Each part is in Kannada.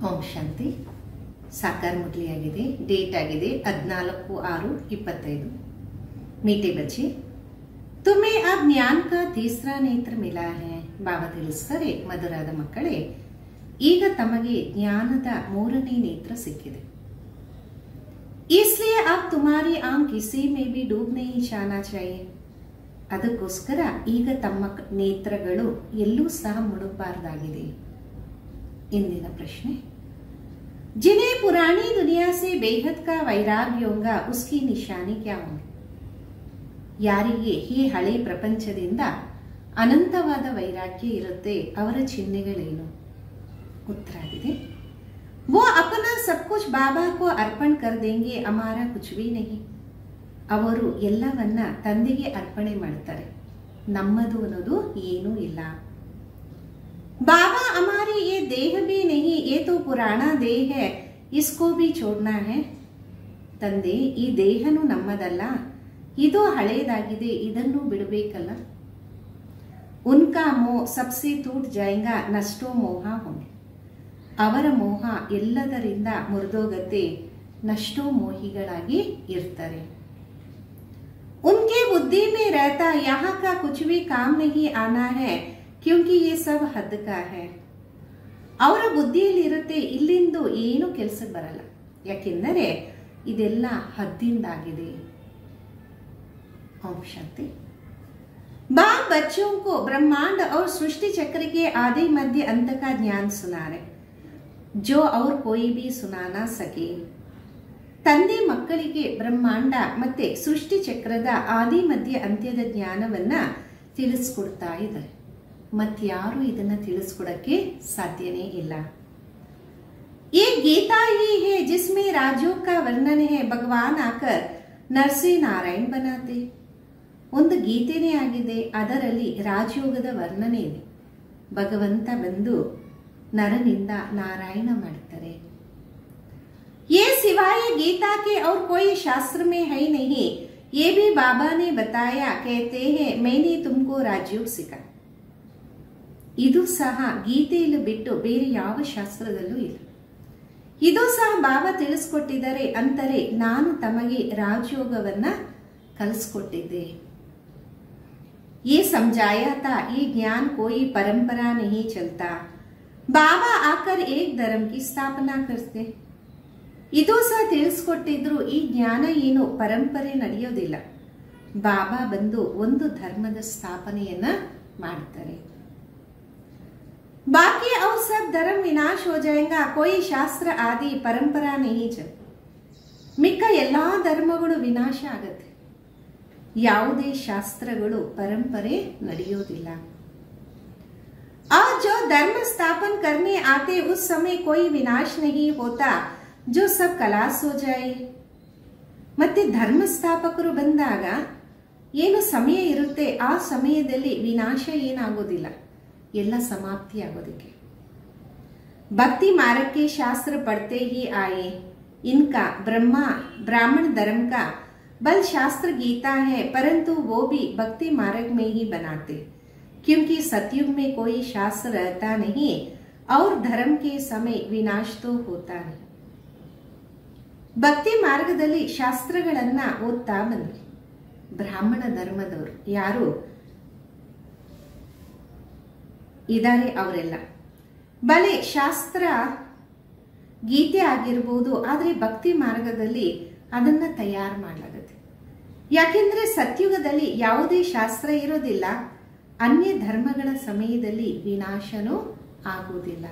ಓಂ ಶಾಂತಿ. ಸಾಕಾರ ಮುರಳಿಯಾಗಿದೆ. ಡೇಟ್ ಆಗಿದೆ 14/6/25. मीठे बच्चे, तुम्हें अब ज्ञान का तीसरा नेत्र मिला है. ಬಾಬಾ ತಿಳಿಸ್ತಾರೆ, ಮಧುರಾದ ಮಕ್ಕಳೇ, ಈಗ ತಮಗೆ ಜ್ಞಾನದ ಮೂರನೇ ನೇತ್ರ ಸಿಕ್ಕಿದೆ. इसलिए अब तुम्हारी आंख किसी में भी डूब नहीं जाना चाहिए. ಅದಕ್ಕೋಸ್ಕರ ಈಗ ತಮ್ಮ ನೇತ್ರಗಳು ಎಲ್ಲೂ ಸಹ ಮುಳುಗಬಾರದಾಗಿದೆ. इंदिन प्रश्न, जिन्हें पुरानी दुनिया से बेहद का वैराग्य होगा उसकी निशानी क्या होगी. ಯಾರಿಗೆ ಈ ಹಳೆ ಪ್ರಪಂಚದಿಂದ ಅನಂತವಾದ ವೈರಾಗ್ಯ ಇರುತ್ತೆ, ಅವರ ಚಿಹ್ನೆಗಳೇನು? ಉತ್ತರ ಆಗಿದೆ, वो अपना सब कुछ बाबा को अर्पण कर देंगे, हमारा कुछ भी नहीं. ಅವರು ಎಲ್ಲವನ್ನ ತಂದೆಗೆ ಅರ್ಪಣೆ ಮಾಡ್ತಾರೆ, ನಮ್ಮದು ಅನ್ನೋದು ಏನೂ ಇಲ್ಲ. बाबा हमारी ये देह भी नहीं, ये तो पुराना देह है, इसको भी छोड़ना है. ತಂದೆ, ಈ ದೇಹನು ನಮ್ಮದಲ್ಲ, ಇದು ಹಳೆಯದಾಗಿದೆ, ಇದನ್ನು ಬಿಡಬೇಕಲ್ಲ. ಉನ್ಕಾ ಮೋಹ ಸಬ್ಸೆ ಟೂಟ್ ಜಾಯೇಗಾ, ನಷ್ಟೋ ಮೋಹ ಹೋಂಗೆ. ಅವರ ಮೋಹ ಎಲ್ಲದರಿಂದ ಮುರಿದೋಗತ್ತೆ, ನಷ್ಟೋ ಮೋಹಿಗಳಾಗಿ ಇರ್ತಾರೆ. उनके बुद्धि में रहता यहाँ का कुछ भी काम नहीं आना है, क्योंकि ये सब हद का है. ಅವರ ಬುದ್ಧಿಯಲ್ಲಿ ಇರುತ್ತೆ, ಇಲ್ಲಿಂದು ಏನು ಕೆಲಸಕ್ಕೆ ಬರಲ್ಲ, ಯಾಕೆಂದರೆ ಇದೆಲ್ಲ ಹದ್ದಿಂದಾಗಿದೆ. ओम शांति. बाप बच्चों को ब्रह्मांड और सृष्टि चक्र के आदि मध्य अंत का ज्ञान सुना रहे, जो और कोई भी सुना ना सके. ತಂದೆ ಮಕ್ಕಳಿಗೆ ಬ್ರಹ್ಮಾಂಡ ಮತ್ತೆ ಸೃಷ್ಟಿ ಚಕ್ರದ ಆದಿ ಮಧ್ಯ ಅಂತ್ಯದ ಜ್ಞಾನವನ್ನ ತಿಳಿಸ್ಕೊಡ್ತಾ ಇದ್ದಾರೆ, ಮತ್ಯಾರು ಇದನ್ನ ತಿಳಿಸ್ಕೊಡಕ್ಕೆ ಸಾಧ್ಯನೇ ಇಲ್ಲ. ये गीता ही है जिसमें राजयोग का वर्णन है, भगवान आकर नर से नारायण बनाते. ಒಂದು ಗೀತೆನೇ ಆಗಿದೆ, ಅದರಲ್ಲಿ ರಾಜಯೋಗದ ವರ್ಣನೆ ಇದೆ. ಭಗವಂತ ಬಂದು ನರನಿಂದ ನಾರಾಯಣ ಮಾಡ್ತಾರೆ. ये सिवाय गीता के और कोई शास्त्र में है नहीं, ये भी बाबा ने बताया, कहते हैं मैंने तुमको राजयोग सिखा. ಇದು ಸಹ ಗೀತೆಯಲ್ಲಿ ಬಿಟ್ಟು ಬೇರೆ ಯಾವ ಶಾಸ್ತ್ರದಲ್ಲೂ ಇಲ್ಲ. ಇದು ಸಹ ಬಾಬಾ ತಿಳಿಸ್ಕೊಟ್ಟಿದ್ದಾರೆ, ಅಂತಾರೆ ನಾನು ತಮಗೆ ರಾಜಯೋಗವನ್ನ ಕಲಿಸ್ಕೊಟ್ಟಿದ್ದೆ. ये समझाया था, ये ज्ञान कोई परंपरा नहीं चलता, बाबा आकर एक धर्म की स्थापना करते. ಇದು ಸಹ ತಿಳಿಸ್ಕೊಟ್ಟಿದ್ರು, ಈ ಜ್ಞಾನ ಏನು ಪರಂಪರೆ ನಡೆಯೋದಿಲ್ಲ, ಬಾಬಾ ಬಂದು ಒಂದು ಧರ್ಮದ ಸ್ಥಾಪನೆಯನ್ನ ಮಾಡ್ತಾರೆ. बाकी और सब धर्म विनाश हो जाएगा, कोई शास्त्र आदि परंपरा नहीं चल. ಮಿಕ್ಕ ಎಲ್ಲಾ ಧರ್ಮಗಳು ವಿನಾಶ ಆಗತ್ತೆ, ಯಾವುದೇ ಶಾಸ್ತ್ರಗಳು ಪರಂಪರೆ ನಡೆಯೋದಿಲ್ಲ. और जो धर्म स्थापन करने आते उस समय कोई विनाश नहीं होता, जो सब खलास हो जाए. ಮತ್ತೆ ಧರ್ಮ ಸ್ಥಾಪಕರು ಬಂದಾಗ ಏನು ಸಮಯ ಇರುತ್ತೆ, ಆ ಸಮಯದಲ್ಲಿ ವಿನಾಶ ಏನಾಗೋದಿಲ್ಲ, ಎಲ್ಲ ಸಮಾಪ್ತಿ ಆಗೋದಕ್ಕೆ. भक्ति मार्ग के शास्त्र पढ़ते ही आए, इनका ब्राह्मण धर्म का बल शास्त्र गीता है, परंतु वो भी भक्ति मार्ग में ही बनाते, क्योंकि सतयुग में कोई शास्त्र रहता नहीं और धर्म के समय विनाश तो होता नहीं. ಭಕ್ತಿ ಮಾರ್ಗದಲ್ಲಿ ಶಾಸ್ತ್ರಗಳನ್ನ ಓದ್ತಾ ಬಂದ್ರಿ. ಬ್ರಾಹ್ಮಣ ಧರ್ಮದವರು ಯಾರು ಇದ್ದಾರೆ ಅವರೆಲ್ಲ ಬಲೆ ಶಾಸ್ತ್ರ ಗೀತೆ ಆಗಿರ್ಬೋದು, ಆದರೆ ಭಕ್ತಿ ಮಾರ್ಗದಲ್ಲಿ ಅದನ್ನ ತಯಾರು ಮಾಡಲಾಗುತ್ತೆ. ಯಾಕೆಂದ್ರೆ ಸತ್ಯುಗದಲ್ಲಿ ಯಾವುದೇ ಶಾಸ್ತ್ರ ಇರೋದಿಲ್ಲ, ಅನ್ಯ ಧರ್ಮಗಳ ಸಮಯದಲ್ಲಿ ವಿನಾಶನೂ ಆಗುವುದಿಲ್ಲ.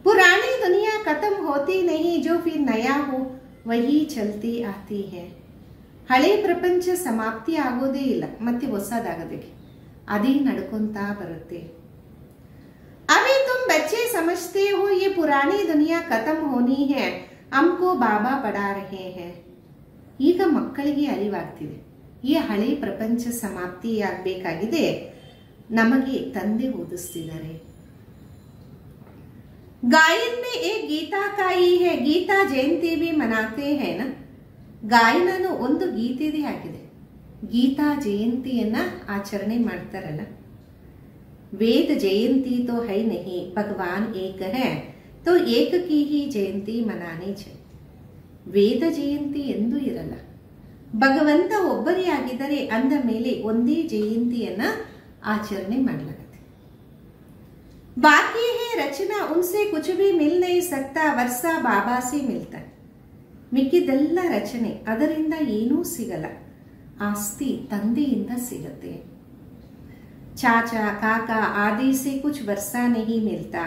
पुरानी दुनिया खत्म होती नहीं, जो फिर नया हो वही चलती आती है. ಹಳೆ ಪ್ರಪಂಚ ಸಮಾಪ್ತಿ ಆಗೋದೇ ಇಲ್ಲ, ಮತ್ತೆ ಹೊಸದಾಗೋದಕ್ಕೆ ಅದೇ ನಡ್ಕೊಂತಾ ಬರುತ್ತೆ. अभी तुम बच्चे समझते हो ये पुरानी दुनिया खत्म होनी है, हमको बाबा पढ़ा रहे हैं. ಈಗ ಮಕ್ಕಳಿಗೆ ಅರಿವಾಗ್ತಿದೆ, ಈ ಹಳೆ ಪ್ರಪಂಚ ಸಮಾಪ್ತಿ ಆಗಬೇಕಾಗಿದೆ, ನಮಗೆ ತಂದೆ ಓದಿಸ್ತಿದ್ದಾರೆ. गायन में एक गीता का ही है, गीता जयंती भी मनाते हैं ना. ಗಾಯನನು ಒಂದು ಗೀತೆದೇ ಆಗಿದೆ, ಗೀತಾ ಜಯಂತಿಯನ್ನ ಆಚರಣೆ ಮಾಡ್ತಾರಲ್ಲ. वेद जयंती तो है नहीं, भगवान एक है, तो एक की ही जयंती मनाने चाहिए. ವೇದ ಜಯಂತಿ ಎಂದೂ ಇರಲ್ಲ. ಭಗವಂತ ಒಬ್ಬರೇ ಆಗಿದ್ದರೆ ಅಂದ ಮೇಲೆ ಒಂದೇ ಜಯಂತಿಯನ್ನ ಆಚರಣೆ ಮಾಡಲಾಗುತ್ತೆ. ಬಾಕಿ ಹೇ ರಚನಾ ಉನ್ಸೆ ಕುಚ್ ಭಿ ಮಿಲ್ ನಹೀ ಸಕ್ತಾ, ವರ್ಷ ಬಾಬಾ ಸೆ ಮಿಲ್ತಾ. ಮಿಕ್ಕಿದೆಲ್ಲ ರಚನೆ, ಅದರಿಂದ ಏನೂ ಸಿಗಲ್ಲ. ಆಸ್ತಿ ತಂದೆಯಿಂದ ಸಿಗತ್ತೆ. ಚಾಚಾ ಕಾಕಾ ಆದಿ से कुछ वर्षा नहीं मिलता.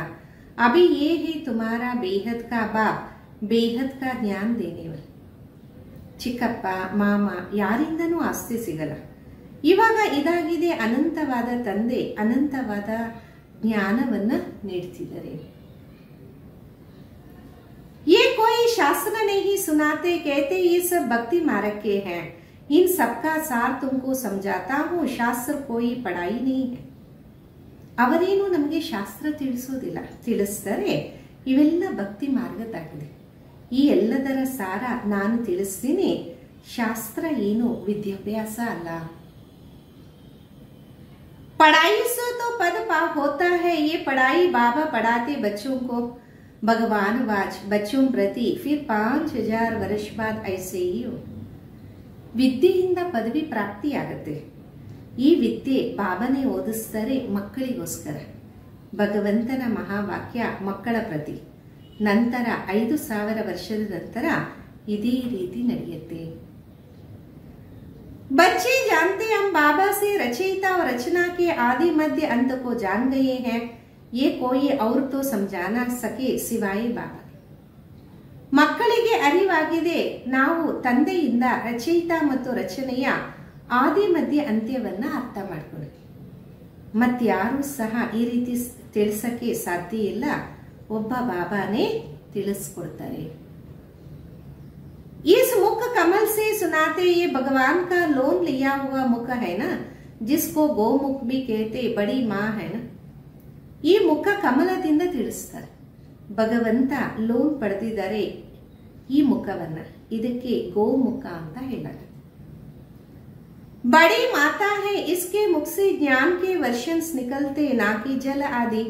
अभी ये है तुम्हारा बेहद का बाप, बेहद का ಜ್ಞಾನ ದೇನೇವಲ್. ಚಿಕ್ಕಪ್ಪ ಮಾಮ ಯಾರಿಂದನೂ ಆಸ್ತಿ ಸಿಗಲ್ಲ. ಇವಾಗ ಇದಾಗಿದೆ ಅನಂತವಾದ ತಂದೆ ಅನಂತವಾದ ಜ್ಞಾನವನ್ನ ನೀಡ್ತಿದ್ದಾರೆ. ये कोई शास्त्र नहीं सुनाते, कहते ये सब भक्ति मार्ग के हैं. इन सबका सार तुमको समझाता हूँ, शास्त्र कोई पढ़ाई नहीं है. ಅವರೇನು ನಮಗೆ ಶಾಸ್ತ್ರ ತಿಳಿಸೋದಿಲ್ಲ, ತಿಳಿಸ್ತಾರೆ ಇವೆಲ್ಲ ಭಕ್ತಿ ಮಾರ್ಗದಾಗಿದೆ. ಈ ಎಲ್ಲದರ ಸಾರ ನಾನು ತಿಳಿಸ್ತೀನಿ. ಶಾಸ್ತ್ರ ಏನು ವಿದ್ಯಾಭ್ಯಾಸ ಅಲ್ಲ. पढ़ाई से तो पद पाप होता है, ये पढ़ाई बाबा पढ़ाते बच्चों को. भगवान वाच बच्चों प्रति फिर 5000 वर्ष बाद ऐसे ही हो. ವಿದ್ಯೆಯಿಂದ ಪದವಿ ಪ್ರಾಪ್ತಿಯಾಗತ್ತೆ. ಈ ವಿದ್ಯೆ ಬಾಬಾನೇ ಓದಿಸ್ತಾರೆ ಮಕ್ಕಳಿಗೋಸ್ಕರ. ಭಗವಂತನ ಮಹಾವಾಕ್ಯ ಮಕ್ಕಳ ಪ್ರತಿ. ನಂತರ 5000 ವರ್ಷದ ನಂತರ ಇದೇ ರೀತಿ ನಡೆಯುತ್ತೆ. बच्चे जानते हम बाबा से रचयिता और रचना के आदि मध्य अंत को जान गए हैं. ये कोई और तो समझाना सके सिवाय बाबा. ಮಕ್ಕಳಿಗೆ ಅರಿವಾಗಿದೆ, ನಾವು ತಂದೆಯಿಂದ ರಚಯಿತ ಮತ್ತು ರಚನೆಯ ಆದಿ ಮಧ್ಯ ಅಂತ್ಯವನ್ನ ಅರ್ಥ ಮಾಡ್ಕೊಳ್ಳಿ. ಮತ್ಯಾರೂ ಸಹ ಈ ರೀತಿ ತಿಳಿಸಕ್ಕೆ ಸಾಧ್ಯ ಇಲ್ಲ, ಒಬ್ಬ ಬಾಬಾನೇ ತಿಳಿಸ್ಕೊಡ್ತಾರೆ. इस मुख कमल से सुनाते, ये भगवान का लोन लिया हुआ मुख है ना, जिसको गोमुख भी कहते, बड़ी माँ है ना. ಈ ಮುಖ ಕಮಲದಿಂದ ತಿಳಿಸ್ತಾರೆ. ಭಗವಂತ ಲೋನ್ ಪಡೆದಿದ್ದಾರೆ ಈ ಮುಖವನ್ನ, ಇದಕ್ಕೆ ಗೋಮುಖ ಅಂತ ಹೇಳಲಾಗುತ್ತೆ. बड़ी माता है, इसके मुख से ज्ञान के वर्षन्ಸ್ निकलते, ना कि जल आदि.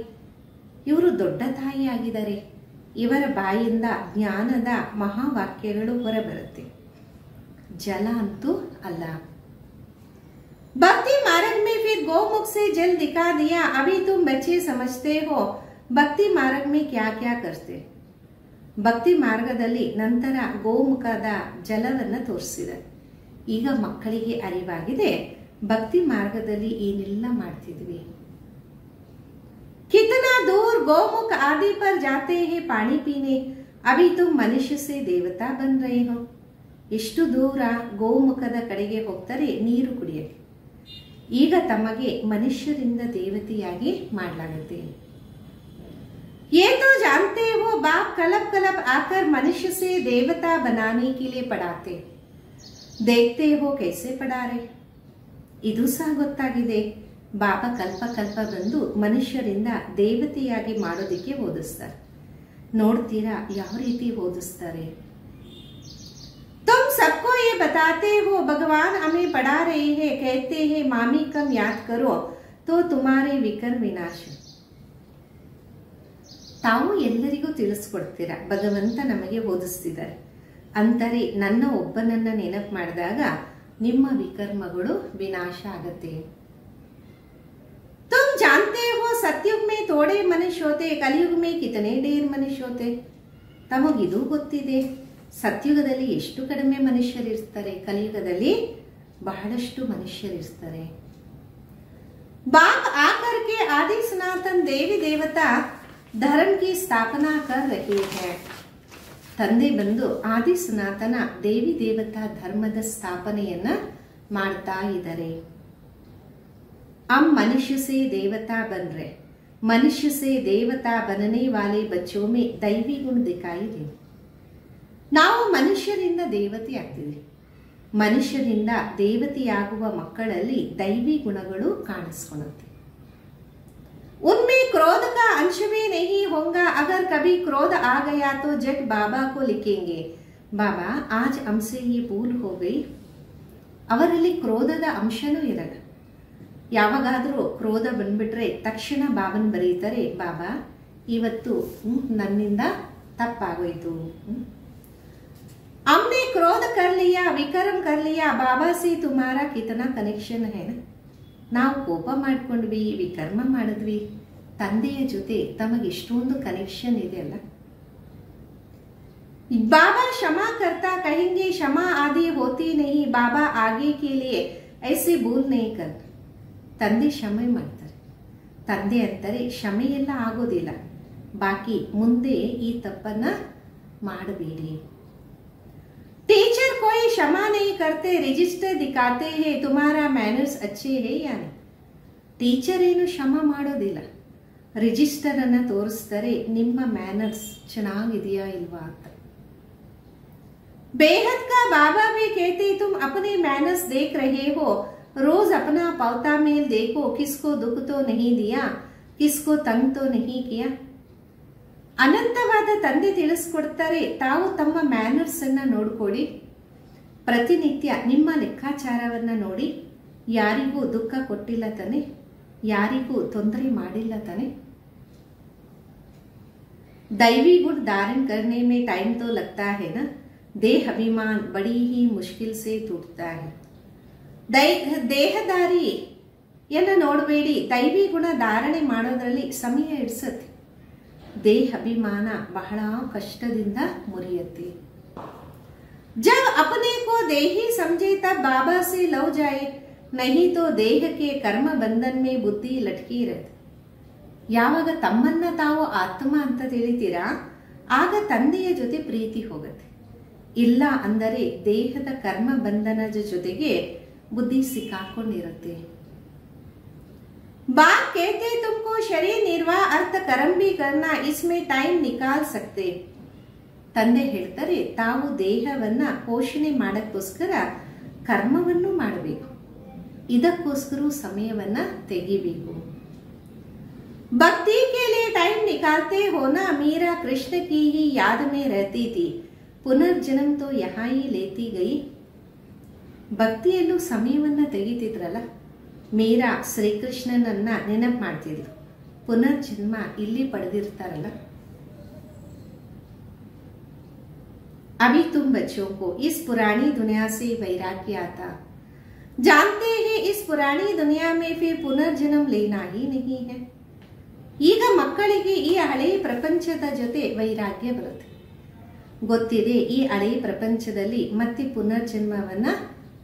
ಇವರು ದೊಡ್ಡ ತಾಯಿ ಆಗಿದ್ದಾರೆ. ಇವರ ಬಾಯಿಂದ ಜ್ಞಾನದ ಮಹಾವಾಕ್ಯಗಳು ಹೊರಬರುತ್ತೆ, ಜಲ ಅಂತೂ ಅಲ್ಲ. भक्ति मार्ग में फिर गोमुख से जल दिखा दिया. अभी तुम बच्चे समझते हो भक्ति मार्ग में क्या क्या करते. ಭಕ್ತಿ ಮಾರ್ಗದಲ್ಲಿ ನಂತರ ಗೋಮುಖದ ಜಲವನ್ನ ತೋರಿಸಿದೆ. ಈಗ ಮಕ್ಕಳಿಗೆ ಅರಿವಾಗಿದೆ ಭಕ್ತಿ ಮಾರ್ಗದಲ್ಲಿ ಏನೆಲ್ಲ ಮಾಡ್ತಿದ್ವಿ. कितना दूर गोमुख आदि पर जाते हैं पानी पीने, अभी तुम मनुष्य से देवता बन रहे हो. ಎಷ್ಟು ದೂರ ಗೋಮುಖದ ಕಡೆಗೆ ಹೋಗ್ತಾರೆ ನೀರು ಕುಡಿಯಕ್ಕೆ. ಈಗ ತಮಗೆ ಮನುಷ್ಯರಿಂದ ದೇವತೆಯಾಗಿ ಮಾಡಲಾಗುತ್ತೆ. ये तो जानते हो बाप कलप कलप आकर मनुष्य से देवता बनाने के लिए पढ़ाते. देखते हो कैसे पढ़ा रहे. ಇದು ಸಹ ಗೊತ್ತಾಗಿದೆ, ಬಾಬಾ ಕಲ್ಪ ಕಲ್ಪ ಬಂದು ಮನುಷ್ಯರಿಂದ ದೇವತೆಯಾಗಿ ಮಾಡೋದಿಕ್ಕೆ ಓದಿಸ್ತಾರೆ. ನೋಡ್ತೀರಾ ಯಾವ ರೀತಿ ಓದಿಸ್ತಾರೆ. तुम सबको ये बताते हो भगवान हमें पढ़ा रहे हैं, कहते हैं मामी कम याद करो तो तुम्हारे विकर विनाश. ತಾವು ಎಲ್ಲರಿಗೂ ತಿಳಿಸ್ಕೊಡ್ತೀರಾ ಭಗವಂತ ನಮಗೆ ಓದಿಸ್ತಿದ್ದಾರೆ ಅಂತಾರೆ, ನನ್ನ ಒಬ್ಬನನ್ನ ನೆನಪು ಮಾಡಿದಾಗ ನಿಮ್ಮ ವಿಕರ್ಮಗಳು ವಿನಾಶ ಆಗತ್ತೆ. तुम जानते हो सतयुग में थोड़े मनुष्य होते, कलयुग में कितने ढेर मनुष्य होते. ತಮಗಿದು ಗೊತ್ತಿದೆ, ಸತ್ಯುಗದಲ್ಲಿ ಎಷ್ಟು ಕಡಿಮೆ ಮನುಷ್ಯರಿರ್ತಾರೆ, ಕಲಿಯುಗದಲ್ಲಿ ಬಹಳಷ್ಟು ಮನುಷ್ಯರಿರ್ತಾರೆ. बाप आकर के आदि सनातन देवी देवता धर्म की स्थापना कर रहे हैं. ತಂದೆ ಬಂದು ಆದಿ ಸನಾತನ ದೇವಿ ದೇವತಾ ಧರ್ಮದ ಸ್ಥಾಪನೆಯನ್ನ ಮಾಡ್ತಾ ಇದ್ದಾರೆ. हम मनुष्य से देवता बन रहे, मनुष्य से देवता बनने वाले बच्चों में दैवी गुण दिखाई दे. ನಾವು ಮನುಷ್ಯರಿಂದ ದೇವತೆ ಆಗ್ತೀವಿ. ಮನುಷ್ಯರಿಂದ ದೇವತೆಯಾಗುವ ಮಕ್ಕಳಲ್ಲಿ ದೈವಿ ಗುಣಗಳು ಕಾಣಿಸ್ಕೊಳ್ಳುತ್ತೆ. उनमें क्रोध का अंश भी नहीं होगा. अगर कभी क्रोध आ गया तो जग बाबा को लिखेंगे, बाबा आज हमसे ये भूल हो गई. ಅವರಲ್ಲಿ ಕ್ರೋಧದ ಅಂಶನೂ ಇರಲ್ಲ. ಯಾವಾಗಾದರೂ ಕ್ರೋಧ ಬಂದ್ಬಿಟ್ರೆ ತಕ್ಷಣ ಬಾಬನ್ ಬರೀತಾರೆ, ಬಾಬಾ ಇವತ್ತು ನನ್ನಿಂದ ತಪ್ಪಾಗೋಯ್ತು, हमने क्रोध कर लिया, विक्रम कर लिया, बाबा से तुम्हारा कितना कनेक्शन है ना. ನಾವು ಕೋಪ ಮಾಡ್ಕೊಂಡ್ವಿ, ವಿಕರ್ಮ ಮಾಡಿದ್ವಿ, ತಂದೆಯ ಜೊತೆ ತಮಗೆ ಇಷ್ಟೊಂದು ಕನೆಕ್ಷನ್ ಇದೆ ಅಲ್ಲ. बाबा क्षमा करता कहेंगे, क्षमा आदि होती नहीं, बाबा आगे के लिए ऐसे भूल नहीं करता. ತಂದೆ ಕ್ಷಮೆ ಮಾಡ್ತಾರೆ. ತಂದೆ ಅಂತಾರೆ ಕ್ಷಮೆ ಎಲ್ಲ ಆಗೋದಿಲ್ಲ, ಬಾಕಿ ಮುಂದೆ ಈ ತಪ್ಪನ್ನ ಮಾಡಬೇಡಿ. टीचर कोई क्षमा नहीं करते, रजिस्टर दिखाते हैं तुम्हारा मैनर्स अच्छे है या नहीं. ಟೀಚರ್ ಏನು ಕ್ಷಮ ಮಾಡೋದಿಲ್ಲ, ರಿಜಿಸ್ಟರ್ ಅನ್ನ ತೋರಿಸ್ತಾರೆ ನಿಮ್ಮ ಮ್ಯಾನರ್ಸ್ ಚೆನ್ನಾಗಿದೆಯಾ ಇಲ್ವಾ ಅಂತ. बेहद का बाबा भी कहते तुम अपने मैनर्स देख रहे हो, रोज अपना पौता मेल देखो, किसको दुख तो नहीं दिया, किसको तंग तो नहीं किया. ಅನಂತವಾದ ತಂದೆ ತಿಳಿಸ್ಕೊಡ್ತಾರೆ, ತಾವು ತಮ್ಮ ಮ್ಯಾನರ್ಸ್ ಅನ್ನ ನೋಡ್ಕೊಳ್ಳಿ, ಪ್ರತಿನಿತ್ಯ ನಿಮ್ಮ ಲೆಕ್ಕಾಚಾರವನ್ನ ನೋಡಿ, ಯಾರಿಗೂ ದುಃಖ ಕೊಟ್ಟಿಲ್ಲ ತಾನೆ, ಯಾರಿಗೂ ತೊಂದರೆ ಮಾಡಿಲ್ಲ ತಾನೆ. दैवी गुण धारण करने में टाइम तो लगता है ना, देह अभिमान बड़ी ही मुश्किल से टूटता है. ದೇಹದಾರಿಯನ್ನ ನೋಡಬೇಡಿ, ದೈವಿ ಗುಣ ಧಾರಣೆ ಮಾಡೋದ್ರಲ್ಲಿ ಸಮಯ ಹಿಡಿಸುತ್ತೆ, ದೇಹ ಅಭಿಮಾನ ಬಹಳ ಕಷ್ಟದಿಂದ ಮುರಿಯುತ್ತೆ. जब अपने को देही समझे तब बाबा से लव जाए, नहीं तो देह के कर्म बंधन में बुद्धि लटकी रहती. ಯಾವಾಗ ತಮ್ಮನ್ನ ತಾವು ಆತ್ಮ ಅಂತ ತಿಳಿತೀರಾ ಆಗ ತಂದೆಯ ಜೊತೆ ಪ್ರೀತಿ ಹೋಗುತ್ತೆ, ಇಲ್ಲ ಅಂದರೆ ದೇಹದ ಕರ್ಮ ಬಂಧನದ ಜೊತೆಗೆ ಬುದ್ಧಿ ಸಿಕ್ಕಾಕೊಂಡಿರುತ್ತೆ. बाप कहते तुमको शरीर निर्वाह अर्थ कर्म भी करना, इसमें टाइम निकाल सकते. ತಂದೆ ಹೇಳ್ತಾರೆ ತಾವು ದೇಹವನ್ನ ಪೋಷಣೆ ಮಾಡಕ್ಕೋಸ್ಕರ ಕರ್ಮವನ್ನು ಮಾಡಬೇಕು, ಇದಕ್ಕೋಸ್ಕರ ಸಮಯವನ್ನ ತೆಗಿಬೇಕು. भक्ति के लिए टाइम निकालते हो ना, मीरा कृष्ण की ही याद में रहती थी, पुनर्जन्म तो यहाँ ही लेती गई. ಭಕ್ತಿಯಲ್ಲೂ ಸಮಯವನ್ನ ತೆಗಿತಿದ್ರಲ್ಲ, ಮೀರಾ ಶ್ರೀಕೃಷ್ಣನನ್ನ ನೆನಪು ಮಾಡ್ತಿದ್ರು, ಪುನರ್ಜನ್ಮ ಇಲ್ಲಿ ಪಡೆದಿರ್ತಾರಲ್ಲ. अभी तुम बच्चों को इस पुरानी दुनिया से वैराग्य आता, जानते हैं इस पुरानी दुनिया में फिर पुनर्जन्म लेना ही नहीं है. ಈಗ ಮಕ್ಕಳಿಗೆ ಈ ಹಳೆಯ ಪ್ರಪಂಚದ ಜೊತೆ ವೈರಾಗ್ಯ ಬರುತ್ತೆ, ಗೊತ್ತಿದೆ ಈ ಹಳೆಯ ಪ್ರಪಂಚದಲ್ಲಿ ಮತ್ತೆ ಪುನರ್ಜನ್ಮವನ್ನ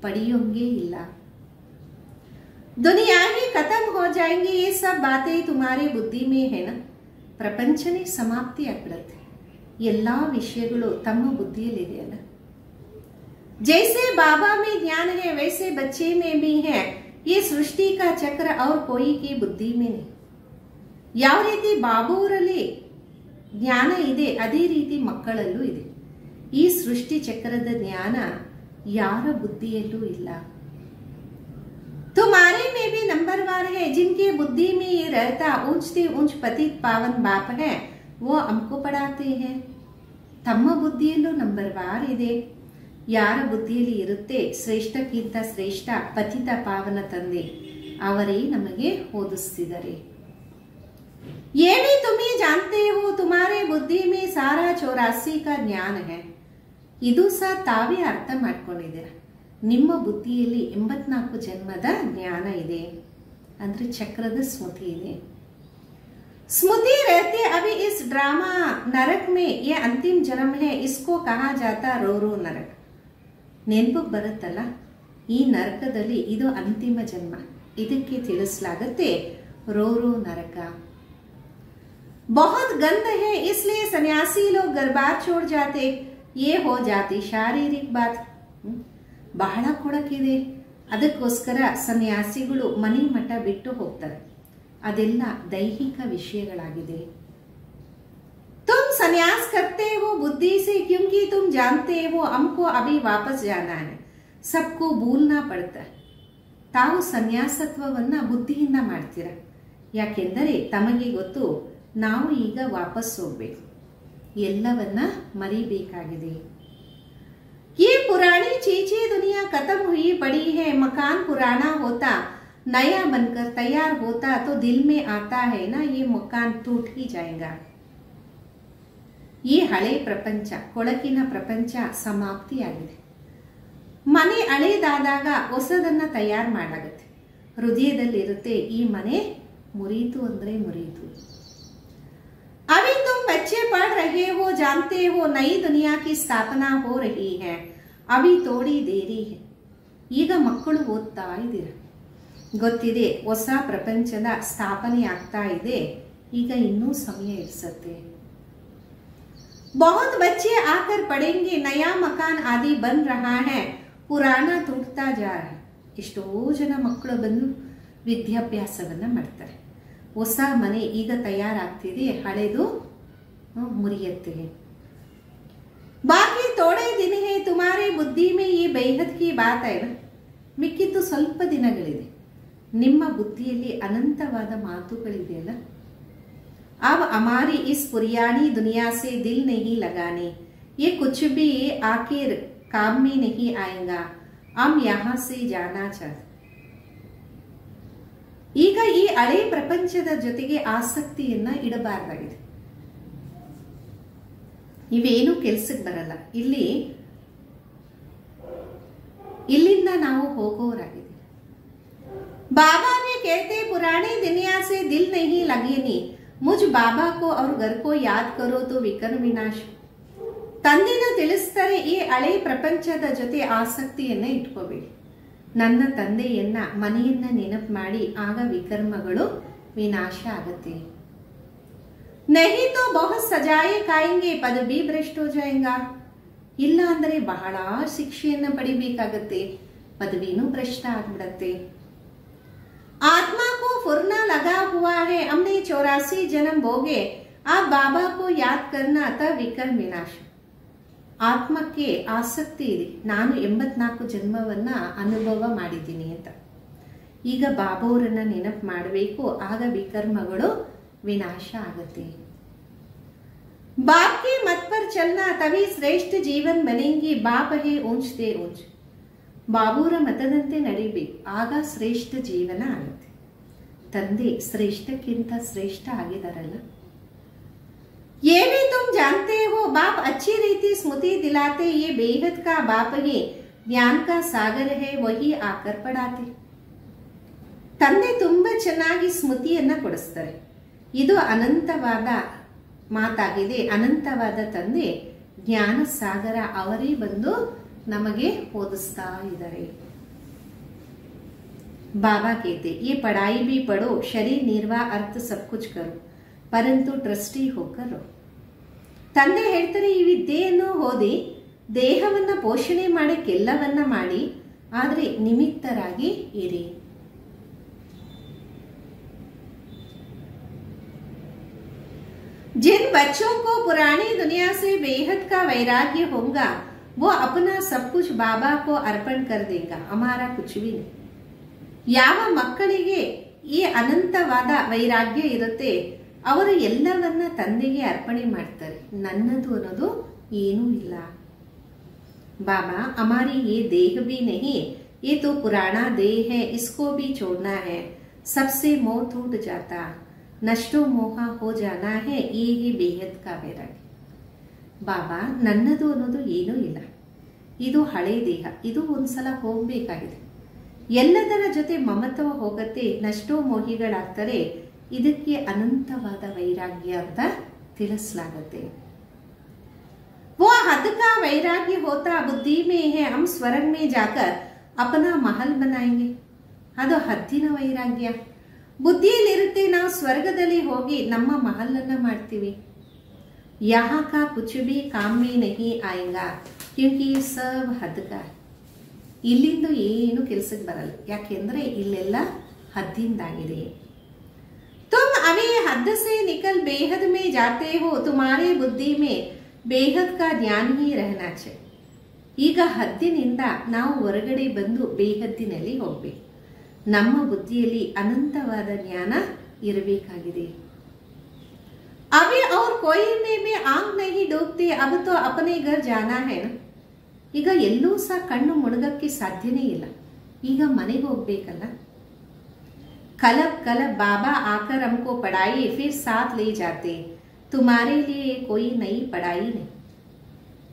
ಪಡೆಯೋಂಗೇ ಇಲ್ಲ. दुनिया ही खत्म हो जाएंगी, ये सब बातें तुम्हारी बुद्धि में है ना. ಪ್ರಪಂಚನೇ ಸಮಾಪ್ತಿ ಆಗ್ಬಿಡುತ್ತೆ, ಎಲ್ಲಾ ವಿಷಯಗಳು ತಮ್ಮ ಬುದ್ಧಿಯಲ್ಲಿದೆಯಲ್ಲ. जैसे बाबा में ज्ञान है वैसे बच्चे में भी है, ये सृष्टि का चक्र और कोई की बुद्धि में नहीं. ಯಾವ ರೀತಿ ಬಾಬುವರಲ್ಲಿ ಜ್ಞಾನ ಇದೆ ಅದೇ ರೀತಿ ಮಕ್ಕಳಲ್ಲೂ ಇದೆ. ಈ ಸೃಷ್ಟಿ ಚಕ್ರದ ಜ್ಞಾನ ಯಾರ ಬುದ್ಧಿಯಲ್ಲೂ ಇಲ್ಲ. तुम्हारे में भी नंबरवार है, जिनके बुद्धि में ये रहता ऊंच से ऊंच पतित पावन बाप है, वो हमको पढ़ाते हैं. ತಮ್ಮ ಬುದ್ಧಿಯಲ್ಲೂ ನಂಬರ್ವಾರ್ ಇದೆ, ಯಾರ ಬುದ್ಧಿಯಲ್ಲಿ ಇರುತ್ತೆ ಶ್ರೇಷ್ಠಕ್ಕಿಂತ ಶ್ರೇಷ್ಠ ಪತಿತ ಪಾವನ ತಂದೆ, ಅವರೇ ನಮಗೆ ಓದಿಸ್ತಿದ್ದಾರೆ. ये भी तुम ही जानते हो, तुम्हारे बुद्धि में सारा 84 का ज्ञान है. ಇದು ಸಹ ತಾವೇ ಅರ್ಥ ಮಾಡ್ಕೊಂಡಿದ್ದೀರ, ನಿಮ್ಮ ಬುದ್ಧಿಯಲ್ಲಿ 84 ಜನ್ಮದ ಜ್ಞಾನ ಇದೆ, ಅಂದ್ರೆ ಚಕ್ರದ ಸ್ಮೃತಿ ಇದೆ. स्मृति रहते अभी इस ड्रामा नरक में ये अंतिम जन्म है, इसको कहा जाता रो रो नरक. ನೆನಪಿಗೆ ಬರುತ್ತಲ್ಲ, ಈ ನರಕದಲ್ಲಿ ಇದು ಅಂತಿಮ ಜನ್ಮ, ಇದಕ್ಕೆ ತಿಳಿಸಲಾಗುತ್ತೆ ರೋ ರೋ ನರಕ. बहुत गंद है इसलिए सन्यासी लोग घर बार छोड़ जाते, ये हो जाती शारीरिक बात. ಬಹಳ ಕೊಡಕಿದೆ, ಅದಕ್ಕೋಸ್ಕರ ಸನ್ಯಾಸಿಗಳು ಮನೆ ಮಠ ಬಿಟ್ಟು ಹೋಗ್ತಾರೆ, ಅದೆಲ್ಲ ದೈಹಿಕ ವಿಷಯಗಳಾಗಿದೆ. तुम संन्यास करते हो बुद्धि से, क्योंकि तुम जानते हो हमको अभी वापस जाना है, सबको भूलना पड़ता है. ತಾವು ಸನ್ಯಾಸತ್ವವನ್ನ ಬುದ್ಧಿಯಿಂದ ಮಾಡ್ತೀರ, ಯಾಕೆಂದರೆ ತಮಗೆ ಗೊತ್ತು ನಾವು ಈಗ ವಾಪಸ್ ಹೋಗ್ಬೇಕು, ಎಲ್ಲವನ್ನ ಮರಿಬೇಕಾಗಿದೆ. ये पुरानी चीजें दुनिया खत्म हुई पड़ी है, मकान पुराना होता नया बनकर तैयार होता तो दिल में आता है ना, ये मकान टूट ही जाएगा. ಈ ಹಳೆ ಪ್ರಪಂಚ, ಕೊಳಕಿನ ಪ್ರಪಂಚ ಸಮಾಪ್ತಿಯಾಗಿದೆ. ಮನೆ ಹಳೇದಾದಾಗ ಹೊಸದನ್ನ ತಯಾರು ಮಾಡಾಗುತ್ತೆ. ಹೃದಯದಲ್ಲಿರುತ್ತೆ ಈ ಮನೆ ಮುರಿಯಿತು ಅಂದ್ರೆ ಮುರಿಯಿತು. अभी तुम बच्चे पढ़ रहे हो, जानते हो नई दुनिया की स्थापना हो रही है, अभी थोड़ी देरी है. ಈಗ ಮಕ್ಕಳು ಓದ್ತಾ ಇದ್ದೀರಾ, ಗೊತ್ತಿದೆ ಹೊಸ ಪ್ರಪಂಚದ ಸ್ಥಾಪನೆ ಆಗ್ತಾ ಇದೆ, ಈಗ ಇನ್ನೂ ಸಮಯ ಇರಿಸುತ್ತೆ. बहुत बच्चे आकर पढ़ेंगे, नया मकान आदि बन रहा है, पुराना टूटता जा रहा है. ಎಷ್ಟೋ ಜನ ಮಕ್ಕಳು ಬಂದು ವಿದ್ಯಾಭ್ಯಾಸವನ್ನ ಮಾಡ್ತಾರೆ. ಹೊಸ ಮನೆ ಈಗ ತಯಾರಾಗ್ತಿದೆ, ಹಳೆದು ಮುರಿಯುತ್ತೆ. ಬಾಕಿ ಥೋಡೆ ದಿನ ಹೇ ತುಮಾರೆ ಬುದ್ಧಿ ಮೇ ಈ ಬೇಹದ್ ಕಿ ಬಾತ್ ಐ ನಾ, ಮಿಕ್ಕಿದ್ದು ಸ್ವಲ್ಪ ದಿನಗಳಿದೆ, ನಿಮ್ಮ ಬುದ್ಧಿಯಲ್ಲಿ ಅನಂತವಾದ ಮಾತುಗಳಿದೆಯಲ್ಲ. अब हमारी इस पुरानी दुनिया से दिल नहीं लगाने, ये कुछ भी आखिर काम में नहीं आएगा, हम यहाँ से जाना चाहते. ಈಗ ಈ ಹಳೆ ಪ್ರಪಂಚದ ಜೊತೆಗೆ ಆಸಕ್ತಿಯನ್ನ ಇಡಬಾರದಾಗಿದೆ. ಇವೇನು ಕೆಲಸಕ್ಕೆ ಬರಲ್ಲ. ಇಲ್ಲಿಂದ ನಾವು ಹೋಗೋರಾಗಿದೆ. बाबा भी कहते पुरानी दुनिया से दिल नहीं लगेनी, मुझ बाबा को और घर को याद करो तो विकर्म विनाश. ತಂದೆನ ತಿಳಿಸ್ತಾರೆ, ಈ ಹಳೆ ಪ್ರಪಂಚದ ಜೊತೆ ಆಸಕ್ತಿಯನ್ನ ಇಟ್ಕೋಬೇಡಿ. ನನ್ನ ತಂದೆಯನ್ನ, ಮನೆಯನ್ನ ನೆನಪು ಮಾಡಿ, ಆಗ ವಿಕರ್ಮಗಳು ವಿನಾಶ ಆಗತ್ತೆ. नहीं तो बहुत सजाए खाएंगे, पद भी भ्रष्ट हो जाएगा. ಇಲ್ಲ ಅಂದ್ರೆ ಬಹಳ ಶಿಕ್ಷೆಯನ್ನ ಪಡಿಬೇಕಾಗತ್ತೆ, ಪದವಿನೂ ಭ್ರಷ್ಟ ಆಗ್ಬಿಡತ್ತೆ. आत्मा को फुरना लगा हुआ है, हमने 84 जन्म भोगे, आप बाबा को याद करना तब विकर्म विनाश. ಆತ್ಮಕ್ಕೆ ಆಸಕ್ತಿ ಇದೆ, ನಾನು 84 ಜನ್ಮವನ್ನ ಅನುಭವ ಮಾಡಿದ್ದೀನಿ ಅಂತ. ಈಗ ಬಾಬಾವರನ್ನ ನೆನಪು ಮಾಡಬೇಕು, ಆಗ ವಿಕರ್ಮಗಳು ವಿನಾಶ ಆಗುತ್ತೆ. बाप के मत पर चलना तभी श्रेष्ठ जीवन बनेंगे, बाप है ऊंचते ऊंच. ಬಾಬೂರ ಮತದಂತೆ ನಡಿಬೇಕು, ಆಗ ಶ್ರೇಷ್ಠ ಜೀವನ ಆಗುತ್ತೆ. ತಂದೆ ಶ್ರೇಷ್ಠಕ್ಕಿಂತ ಶ್ರೇಷ್ಠ ಆಗಿದಾರಲ್ಲ. ये भी तुम जानते हो, बाप अच्छी रीति स्मृति दिलाते, ये बेहद का बाप ही ज्ञान का सागर है, वही आकर पढ़ाते. ತಂದೆ ತುಂಬಾ ಚೆನ್ನಾಗಿ ಸ್ಮೃತಿಯನ್ನ ಕೊಡಿಸ್ತಾರೆ. ಇದು ಅನಂತವಾದ ಮಾತಾಗಿದೆ. ಅನಂತವಾದ ತಂದೆ ಜ್ಞಾನ ಸಾಗರ, ಅವರೇ ಬಂದು ನಮಗೆ ಓದಿಸ್ತಾ ಇದ್ದಾರೆ. बाबा कहते ये पढ़ाई भी पढ़ो, शरीर निर्वाह अर्थ सब कुछ करो, परंतु ट्रस्टी होकर रहो. ತಂದೆ ಹೇಳ್ತಾರೆ, ಈ ವಿದ್ಯೆಯನ್ನು ಓದಿ ದೇಹವನ್ನ ಪೋಷಣೆ ಮಾಡಕ್ಕೆಲ್ಲವನ್ನ ಮಾಡಿ, ಆದ್ರೆ ನಿಮಿತ್ತರಾಗಿ ಇರಿ. जिन बच्चों को पुरानी दुनिया से बेहद का वैराग्य होगा, वो अपना सब कुछ बाबा को अर्पण कर देगा, हमारा कुछ भी नहीं. ಯಾವ ಮಕ್ಕಳಿಗೆ ಈ ಅನಂತವಾದ ವೈರಾಗ್ಯ ಇರುತ್ತೆ, ಅವರು ಎಲ್ಲವನ್ನ ತಂದೆಗೆ ಅರ್ಪಣೆ ಮಾಡ್ತಾರೆ. ನನ್ನದು ಅನ್ನೋದು ಏನೂ ಇಲ್ಲ. बाबा हमारी ये देह भी नहीं, ये तो पुराना देह है, इसको भी छोड़ना है, सबसे मोह टूट जाता, नष्टो मोह हो जाना है, ये ही बेहद का वैराग्य. ಬಾಬಾ ನನ್ನದು ಅನ್ನೋದು ಏನೂ ಇಲ್ಲ, ಇದು ಹಳೆ ದೇಹ, ಇದು ಒಂದ್ಸಲ ಹೋಗ್ಬೇಕಾಗಿದೆ. ಎಲ್ಲದರ ಜೊತೆ ಮಮತ್ವ ಹೋಗತ್ತೆ, ನಷ್ಟೋ ಮೋಹಿಗಳಾಗ್ತಾರೆ. ಇದಕ್ಕೆ ಅನಂತವಾದ ವೈರಾಗ್ಯ ಅಂತ ತಿಳಿಸಲಾಗತ್ತೆ. वो हद का वैराग्य होता बुद्धि में है, हम स्वर्ग में जाकर अपना महल बनाएंगे. ಅದು ಹದ್ದಿನ ವೈರಾಗ್ಯ. ಬುದ್ಧಿಯಲ್ಲಿರುತ್ತೆ, ನಾವು ಸ್ವರ್ಗದಲ್ಲಿ ಹೋಗಿ ನಮ್ಮ ಮಹಲನ್ನ ಮಾಡ್ತೀವಿ. यहाँ का कुछ भी काम में नहीं आएगा, क्योंकि सब हद का. ಇಲ್ಲಿಂದ ಏನು ಕೆಲಸಕ್ಕೆ ಬರಲ್ಲ, ಯಾಕೆಂದ್ರೆ ಇಲ್ಲೆಲ್ಲ ಹದ್ದಿಂದಾಗಿದೆ. तुम अभी हद से निकल बेहद में जाते हो, तुम्हारे बुद्धि में बेहद का ज्ञान ही रहना चाहिए. ಈಗ ಹದ್ದಿನಿಂದ ನಾವು ಹೊರಗಡೆ ಬಂದು ಬೇಹದ್ದಿನಲ್ಲಿ ಹೋಗ್ಬೇಕು. ನಮ್ಮ ಬುದ್ಧಿಯಲ್ಲಿ ಅನಂತವಾದ ಜ್ಞಾನ ಇರಬೇಕಾಗಿದೆ. अभी और कोई में भी आंख नहीं डूबते, अब तो अपने घर जाना है ना. ಈಗ ಎಲ್ಲೂ ಸಹ ಕಣ್ಣು ಮುಳುಗಕ್ಕೆ ಸಾಧ್ಯನೇ ಇಲ್ಲ, ಈಗ ಮನೆಗೆ ಹೋಗ್ಬೇಕಲ್ಲ. कलब कलब बाबा आकर हमको पढ़ाई फिर साथ ले जाते, तुम्हारे लिए कोई नई पढ़ाई नहीं.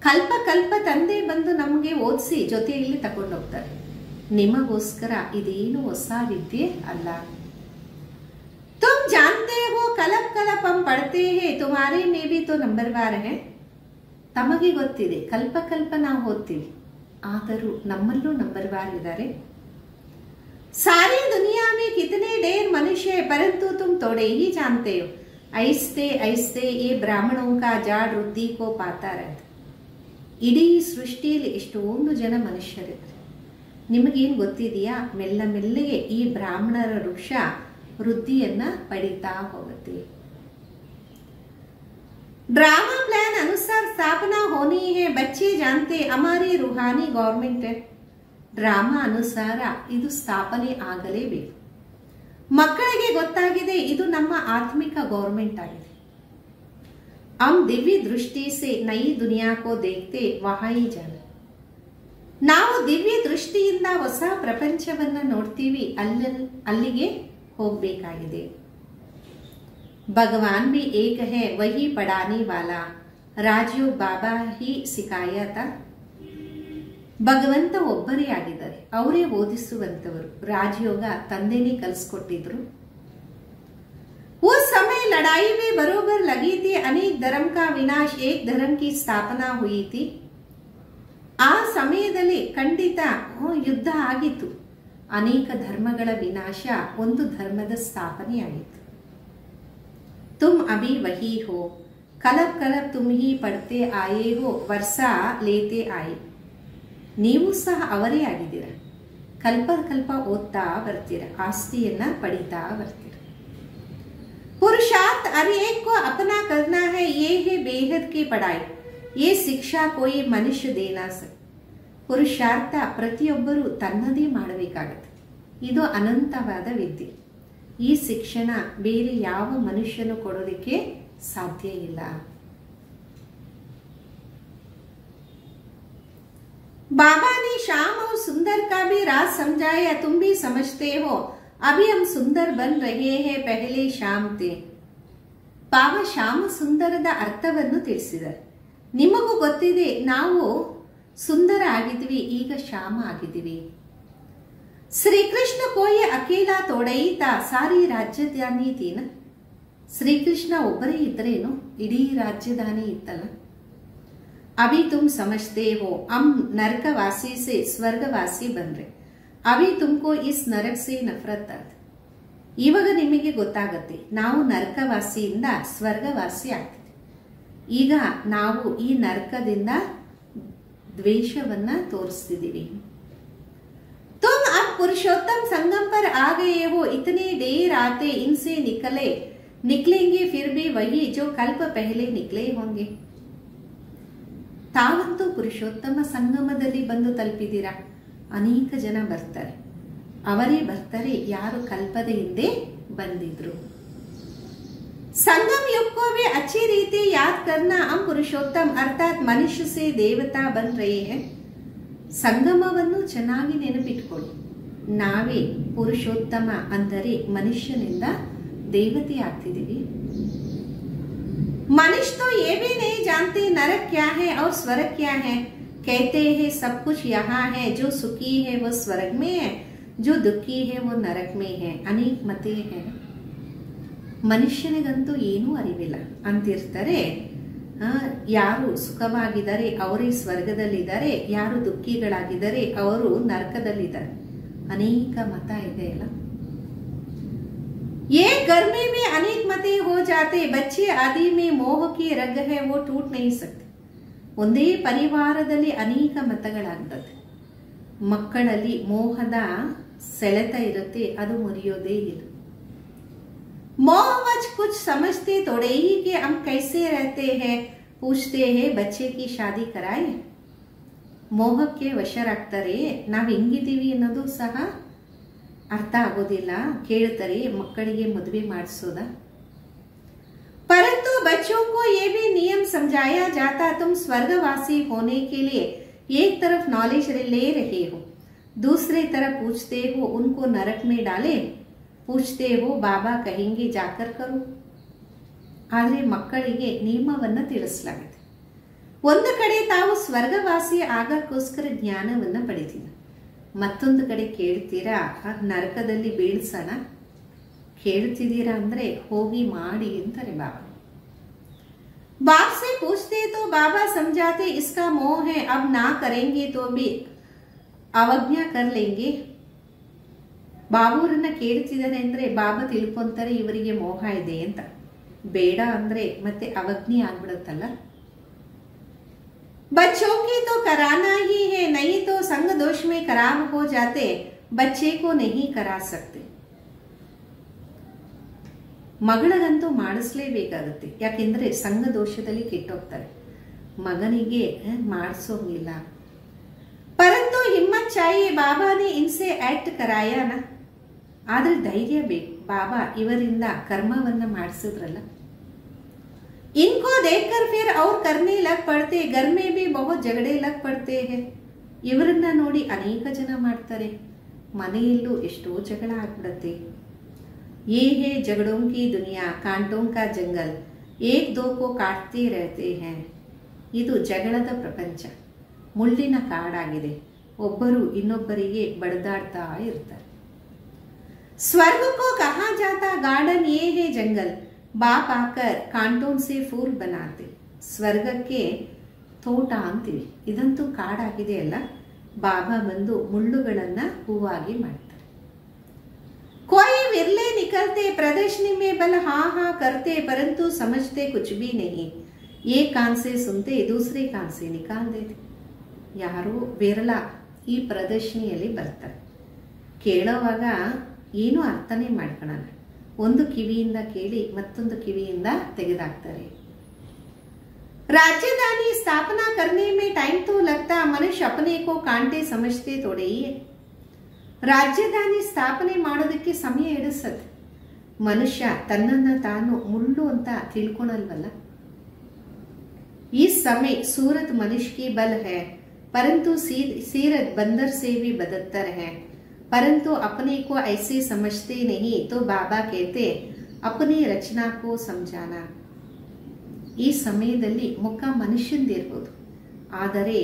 ಕಲ್ಪ ಕಲ್ಪ ತಂದೆ ಬಂದು ನಮಗೆ ಓದಿಸಿ ಜೊತೆಯಲ್ಲಿ ತಗೊಂಡು ಹೋಗ್ತಾರೆ. ನಿಮಗೋಸ್ಕರ ಇದೇನು ಹೊಸ ವಿದ್ಯೆ ಅಲ್ಲ. तुम जानते हो कलब कलब हम पढ़ते हैं, तुम्हारे में भी तो नंबरवार है. ತಮಗೆ ಗೊತ್ತಿದೆ ಕಲ್ಪ ಕಲ್ಪ ನಾವು ಓದ್ತೀವಿ, ಆದರೂ ನಮ್ಮಲ್ಲೂ ನಂಬರ್ವಾರ್ ಇದ್ದಾರೆ. सारी दुनिया में कितने ढेर मनुष्य है, परंतु तुम थोड़े ही जानते हो. ऐसे ऐसे ये ब्राह्मणों का जाड़ वृद्धि को पाता रहता. ಇಡೀ ಸೃಷ್ಟಿಯಲ್ಲಿ ಎಷ್ಟೊಂದು ಜನ ಮನುಷ್ಯರಿದ್ದಾರೆ, ನಿಮಗೇನು ಗೊತ್ತಿದೆಯಾ? ಮೆಲ್ಲ ಮೆಲ್ಲಗೆ ಈ ಬ್ರಾಹ್ಮಣರ ವೃಕ್ಷ ವೃದ್ಧಿಯನ್ನ ಪಡಿತಾ ಹೋಗುತ್ತೆ. ड्रामा प्लान अनुसार स्थापना होनी है, बच्चे जानते हमारी रूहानी गवर्नमेंट है. ಡ್ರಾಮಾ ಅನುಸಾರ ಇದು ಸ್ಥಾಪನೆ ಆಗಲೇಬೇಕು. ಮಕ್ಕಳಿಗೆ ಗೊತ್ತಾಗಿದೆ ಇದು ನಮ್ಮ ಆತ್ಮಿಕ ಗೌರ್ಮೆಂಟ್ ಆಗಿದೆ. हम दिव्य दृष्टि से नई दुनिया को देखते वहाँ ही जाना. ನಾವು ದಿವ್ಯ ದೃಷ್ಟಿಯಿಂದ ಹೊಸ ಪ್ರಪಂಚವನ್ನ ನೋಡ್ತೀವಿ, ಅಲ್ಲಿಗೆ ಹೋಗಬೇಕಾಗಿದೆ. भगवान भी एक है, वही पढ़ाने वाला. राजयोग बाबा ही सिखाया था. ಭಗವಂತ ಒಬ್ಬರೇ ಆಗಿದ್ದಾರೆ, ಅವರೇ ಓದಿಸುವಂತವರು. ರಾಜಯೋಗ ತಂದೆನೇ ಕಲಿಸ್ಕೊಟ್ಟಿದ್ರು. उस समय लड़ाई में बरोबर लगी थी, अनेक धर्म का विनाश, एक धर्म की स्थापना हुई थी. ಆ ಸಮಯದಲ್ಲಿ ಖಂಡಿತ ಯುದ್ಧ ಆಗಿತ್ತು, ಅನೇಕ ಧರ್ಮಗಳ ವಿನಾಶ, ಒಂದು ಧರ್ಮದ ಸ್ಥಾಪನೆ ಆಗಿತ್ತು. तुम अभी वही हो, कलब कलब तुम ही पढ़ते आए हो, वर्षा लेते आए. ನೀವು ಸಹ ಅವರೇ ಆಗಿದ್ದೀರ, ಕಲ್ಪ ಕಲ್ಪ ಓದ್ತಾ ಬರ್ತೀರ, ಆಸ್ತಿಯನ್ನ ಪಡಿತಾ ಬರ್ತೀರ. पुरुषार्थ हर एक को अपना करना है, ये है बेहद की पढ़ाई. ये शिक्षा कोई मनुष्य दे ना सके. ಪುರುಷಾರ್ಥ ಪ್ರತಿಯೊಬ್ಬರು ತನ್ನದೇ ಮಾಡಬೇಕಾಗತ್ತೆ. ಇದು ಅನಂತವಾದ ವಿದ್ಯೆ. ಈ ಶಿಕ್ಷಣ ಬೇರೆ ಯಾವ ಮನುಷ್ಯನು ಕೊಡೋದಕ್ಕೆ ಸಾಧ್ಯ ಇಲ್ಲ. बाबा ने श्याम और सुंदर का भी राज समझाया. तुम भी समझते हो, अभी हम सुंदर बन रहे हैं, पहले श्याम थे. ಬಾಬಾ ಶ್ಯಾಮ ಸುಂದರದ ಅರ್ಥವನ್ನು ತಿಳಿಸಿದ್ದಾರೆ. ನಿಮಗೂ ಗೊತ್ತಿದೆ, ನಾವು ಸುಂದರ ಆಗಿದ್ವಿ, ಈಗ ಶ್ಯಾಮ ಆಗಿದ್ದೀವಿ. ಶ್ರೀಕೃಷ್ಣ ಕೋಯಿ ಅಕೇಲಾ ತೋಡೈತ ಸಾರಿ ರಾಜ್ಯಧಾನಿ ತೀನ. ಶ್ರೀಕೃಷ್ಣ ಒಬ್ಬರೇ ಇದ್ರೇನು, ಇಡೀ ರಾಜ್ಯಧಾನಿ ಇತ್ತಲ್ಲ. अभी तुम समझते हो, हम नरकवासी से स्वर्गवासी बन रहे. अभी तुमको इस नरक से नफरत आती. ಇವಾಗ ನಿಮಗೆ ಗೊತ್ತಾಗತ್ತೆ, ನಾವು ನರಕವಾಸಿಯಿಂದ ಸ್ವರ್ಗವಾಸಿ ಆಗ್ತೀವಿ. ಈಗ ನಾವು ಈ ನರಕದಿಂದ ದ್ವೇಷವನ್ನ ತೋರಿಸ್ತಿದ್ದೀವಿ. तुम अब पुरुषोत्तम संगम पर आ गए हो, इतने देर आते इनसे निकलेंगे फिर भी वही जो कल्प पहले निकले होंगे. ತಾವಂತೂ ಪುರುಷೋತ್ತಮ ಸಂಗಮದಲ್ಲಿ ಬಂದು ತಲುಪಿದ್ದೀರಾ. ಅನೇಕ ಜನ ಬರ್ತಾರೆ, ಅವರೇ ಬರ್ತಾರೆ ಯಾರು ಕಲ್ಪದ ಹಿಂದೆ ಬಂದಿದ್ರು. संगम युग को भी अच्छी रीति याद करना. हम पुरुषोत्तम अर्थात मनुष्य से देवता बन रहे हैं. ಸಂಗಮವನ್ನು ಚೆನ್ನಾಗಿ ನೆನಪಿಟ್ಕೊಳ್ಳಿ. ನಾವೇ ಪುರುಷೋತ್ತಮ ಅಂದರೆ ಮನುಷ್ಯನಿಂದ ದೇವತೆ ಆಗ್ತಿದ್ದೀವಿ. मनुष्य तो ये भी नहीं जानते नरक क्या है और स्वर्ग क्या है. कहते हैं सब कुछ यहाँ है, जो सुखी है वो स्वर्ग में है, जो दुखी है वो नरक में है. अनेक मते हैं. ಮನುಷ್ಯನಿಗಂತೂ ಏನೂ ಅರಿವಿಲ್ಲ ಅಂತಿರ್ತಾರೆ. ಯಾರು ಸುಖವಾಗಿದ್ದಾರೆ ಅವರೇ ಸ್ವರ್ಗದಲ್ಲಿದ್ದಾರೆ, ಯಾರು ದುಃಖಿಗಳಾಗಿದ್ದಾರೆ ಅವರು ನರಕದಲ್ಲಿದ್ದಾರೆ. ಅನೇಕ ಮತ ಇದೆ ಅಲ್ಲ. ये घर में भी अनेक मते हो जाते. बच्चे आदि में मोह की रग है, वो टूट नहीं सकते. ಒಂದೇ ಪರಿವಾರದಲ್ಲಿ ಅನೇಕ ಮತಗಳಾಗ್ತದೆ. ಮಕ್ಕಳಲ್ಲಿ ಮೋಹದ ಸೆಳೆತ ಇರುತ್ತೆ, ಅದು ಮುರಿಯೋದೇ ಇಲ್ಲ. मोहवश कुछ समझते थोड़े ही कि हम कैसे रहते हैं, पूछते हैं बच्चे की शादी कराए. ಮೋಹಕ್ಕೆ ವಶರಾಗ್ತಾರೆ, ನಾವು ಹೆಂಗಿದ್ದೀವಿ ಅನ್ನೋದು ಸಹ ಅರ್ಥ ಆಗೋದಿಲ್ಲ. ಕೇಳ್ತಾರೆ ಮಕ್ಕಳಿಗೆ ಮದುವೆ ಮಾಡಿಸೋದ. परंतु बच्चों को ये भी नियम समझाया जाता, तुम स्वर्गवासी होने के लिए एक तरफ नॉलेज ले रहे हो, दूसरे तरफ पूछते हो उनको नरक में डाले. पूछते हो बाबा कहेंगे जाकर करो. ಆದರೆ ಮಕ್ಕಳಿಗೆ ನಿಯಮವನ್ನು ತಿಳಿಸಲಾಗಿದೆ. ಒಂದು ಕಡೆ ತಾವು ಸ್ವರ್ಗವಾಸಿ ಆಗಕ್ಕೋಸ್ಕರ ಜ್ಞಾನವನ್ನು ಪಡಿತೀರ, ಮತ್ತೊಂದು ಕಡೆ ಕೇಳ್ತೀರಾ ನರಕದಲ್ಲಿ ಬೀಳ್ಸೋಣ, ಕೇಳ್ತಿದ್ದೀರಾ ಅಂದರೆ ಹೋಗಿ ಮಾಡಿ ಅಂತಾರೆ ಬಾಬಾ. बाप से पूछते तो बाबा समझाते इसका मोह है, अब ना करेंगे तो भी अवज्ञा कर लेंगे. ಬಾಬೂರನ್ನ ಕೇಳ್ತಿದ್ದಾರೆ ಅಂದ್ರೆ ಬಾಬಾ ತಿಳ್ಕೊಂತಾರೆ ಇವರಿಗೆ ಮೋಹ ಇದೆ ಅಂತ. ಬೇಡ ಅಂದ್ರೆ ಮತ್ತೆ ಅವಜ್ಞೆ ಆಗ್ಬಿಡುತ್ತಲ್ಲ. बच्चों की तो कराना ही है, नहीं तो संग दोष में खराब हो जाते, बच्चे को नहीं करा सकते. ಮಗಳಿಗಂತೂ ಮಾಡಿಸ್ಲೇಬೇಕಾಗುತ್ತೆ, ಯಾಕೆಂದ್ರೆ ಸಂಘ ದೋಷದಲ್ಲಿ ಕೆಟ್ಟೋಗ್ತಾರೆ. ಮಗನಿಗೆ ಮಾಡಿಸೋಂಗಿಲ್ಲ. ಪರಂತು ಹಿಮ್ಮತ್ ಚಾಹಿಯೆ, ಬಾಬಾನೇ ಇನ್ಸೆ ಆಕ್ಟ್ ಕರಾಯಾನ. ಆದ್ರೆ ಧೈರ್ಯ ಬೇಕು. ಬಾಬಾ ಇವರಿಂದ ಕರ್ಮವನ್ನ ಮಾಡಿಸಿದ್ರಲ್ಲ. इनको देखकर फिर और करने लग पड़ते, घर में भी बहुत झगड़े लग पड़ते हैं. ಇವರನ್ನ ನೋಡಿ ಅನೇಕ ಜನ ಮಾಡ್ತಾರೆ, ಮನೆಯಲ್ಲೂ ಎಷ್ಟೋ ಜಗಳ ಆಗ್ಬಿಡತ್ತೆ. ये है झगड़ों की दुनिया, कांटों का जंगल, एक दो को काटते रहते हैं. ಇದು ಜಗಳದ ಪ್ರಪಂಚ, ಮುಳ್ಳಿನ ಕಾಡಾಗಿದೆ. ಒಬ್ಬರು ಇನ್ನೊಬ್ಬರಿಗೆ ಬಡದಾಡ್ತಾ ಇರ್ತಾರೆ. स्वर्ग को कहा जाता गार्डन, ये है जंगल, बाप आकर कांटों से फूल बनाते. ಸ್ವರ್ಗಕ್ಕೆ ತೋಟ ಅಂತೀವಿ, ಇದಂತೂ ಕಾಡಾಗಿದೆ ಅಲ್ಲ. ಬಾಬಾ ಬಂದು ಮುಳ್ಳುಗಳನ್ನ ಹೂವಾಗಿ ಮಾಡ್ತಾರೆ. कोई विरले निकलते, प्रदर्शनी में बल हाँ हाँ करते, परंतु समझते कुछ भी नहीं. एक कान से सुनते, दूसरे कान से निकाल देते. ಯಾರೋ ವಿರಳ ಈ ಪ್ರದರ್ಶನಿಯಲ್ಲಿ ಬರ್ತಾರೆ, ಕೇಳೋವಾಗ ಏನು ಅರ್ಥನೇ ಮಾಡ್ಕೊಳ್ಳೋಣ. ಒಂದು ಕಿವಿಯಿಂದ ಕೇಳಿ ಮತ್ತೊಂದು ಕಿವಿಯಿಂದ ತೆಗೆದಾಕ್ತಾರೆ. ರಾಜಧಾನಿ ಸ್ಥಾಪನಾ करने में टाइम तो लगता, मनुष्य अपने को कांटे समझते थोड़े ही. ರಾಜಧಾನಿ ಸ್ಥಾಪನೆ ಮಾಡೋದಕ್ಕೆ ಸಮಯ ಹಿಡಿಸತ್ತೆ. ಮನುಷ್ಯ ತನ್ನನ್ನು ತಾನು ಮುಳ್ಳು ಅಂತ ತಿಳ್ಕೊಳಲ್ವಲ್ಲ. ಈ ಸಮಯ सूरत मनुष्य की बल है, परंतु सीरत बंदर से भी बदतर है. परंतु अपने को ऐसे समझते नहीं, तो बाबा कहते अपनी रचना को समझाना. ಈ ಸಮಯದಲ್ಲಿ ಮುಖ ಮನುಷ್ಯಂದಿರ್ಬೋದು, ಆದರೆ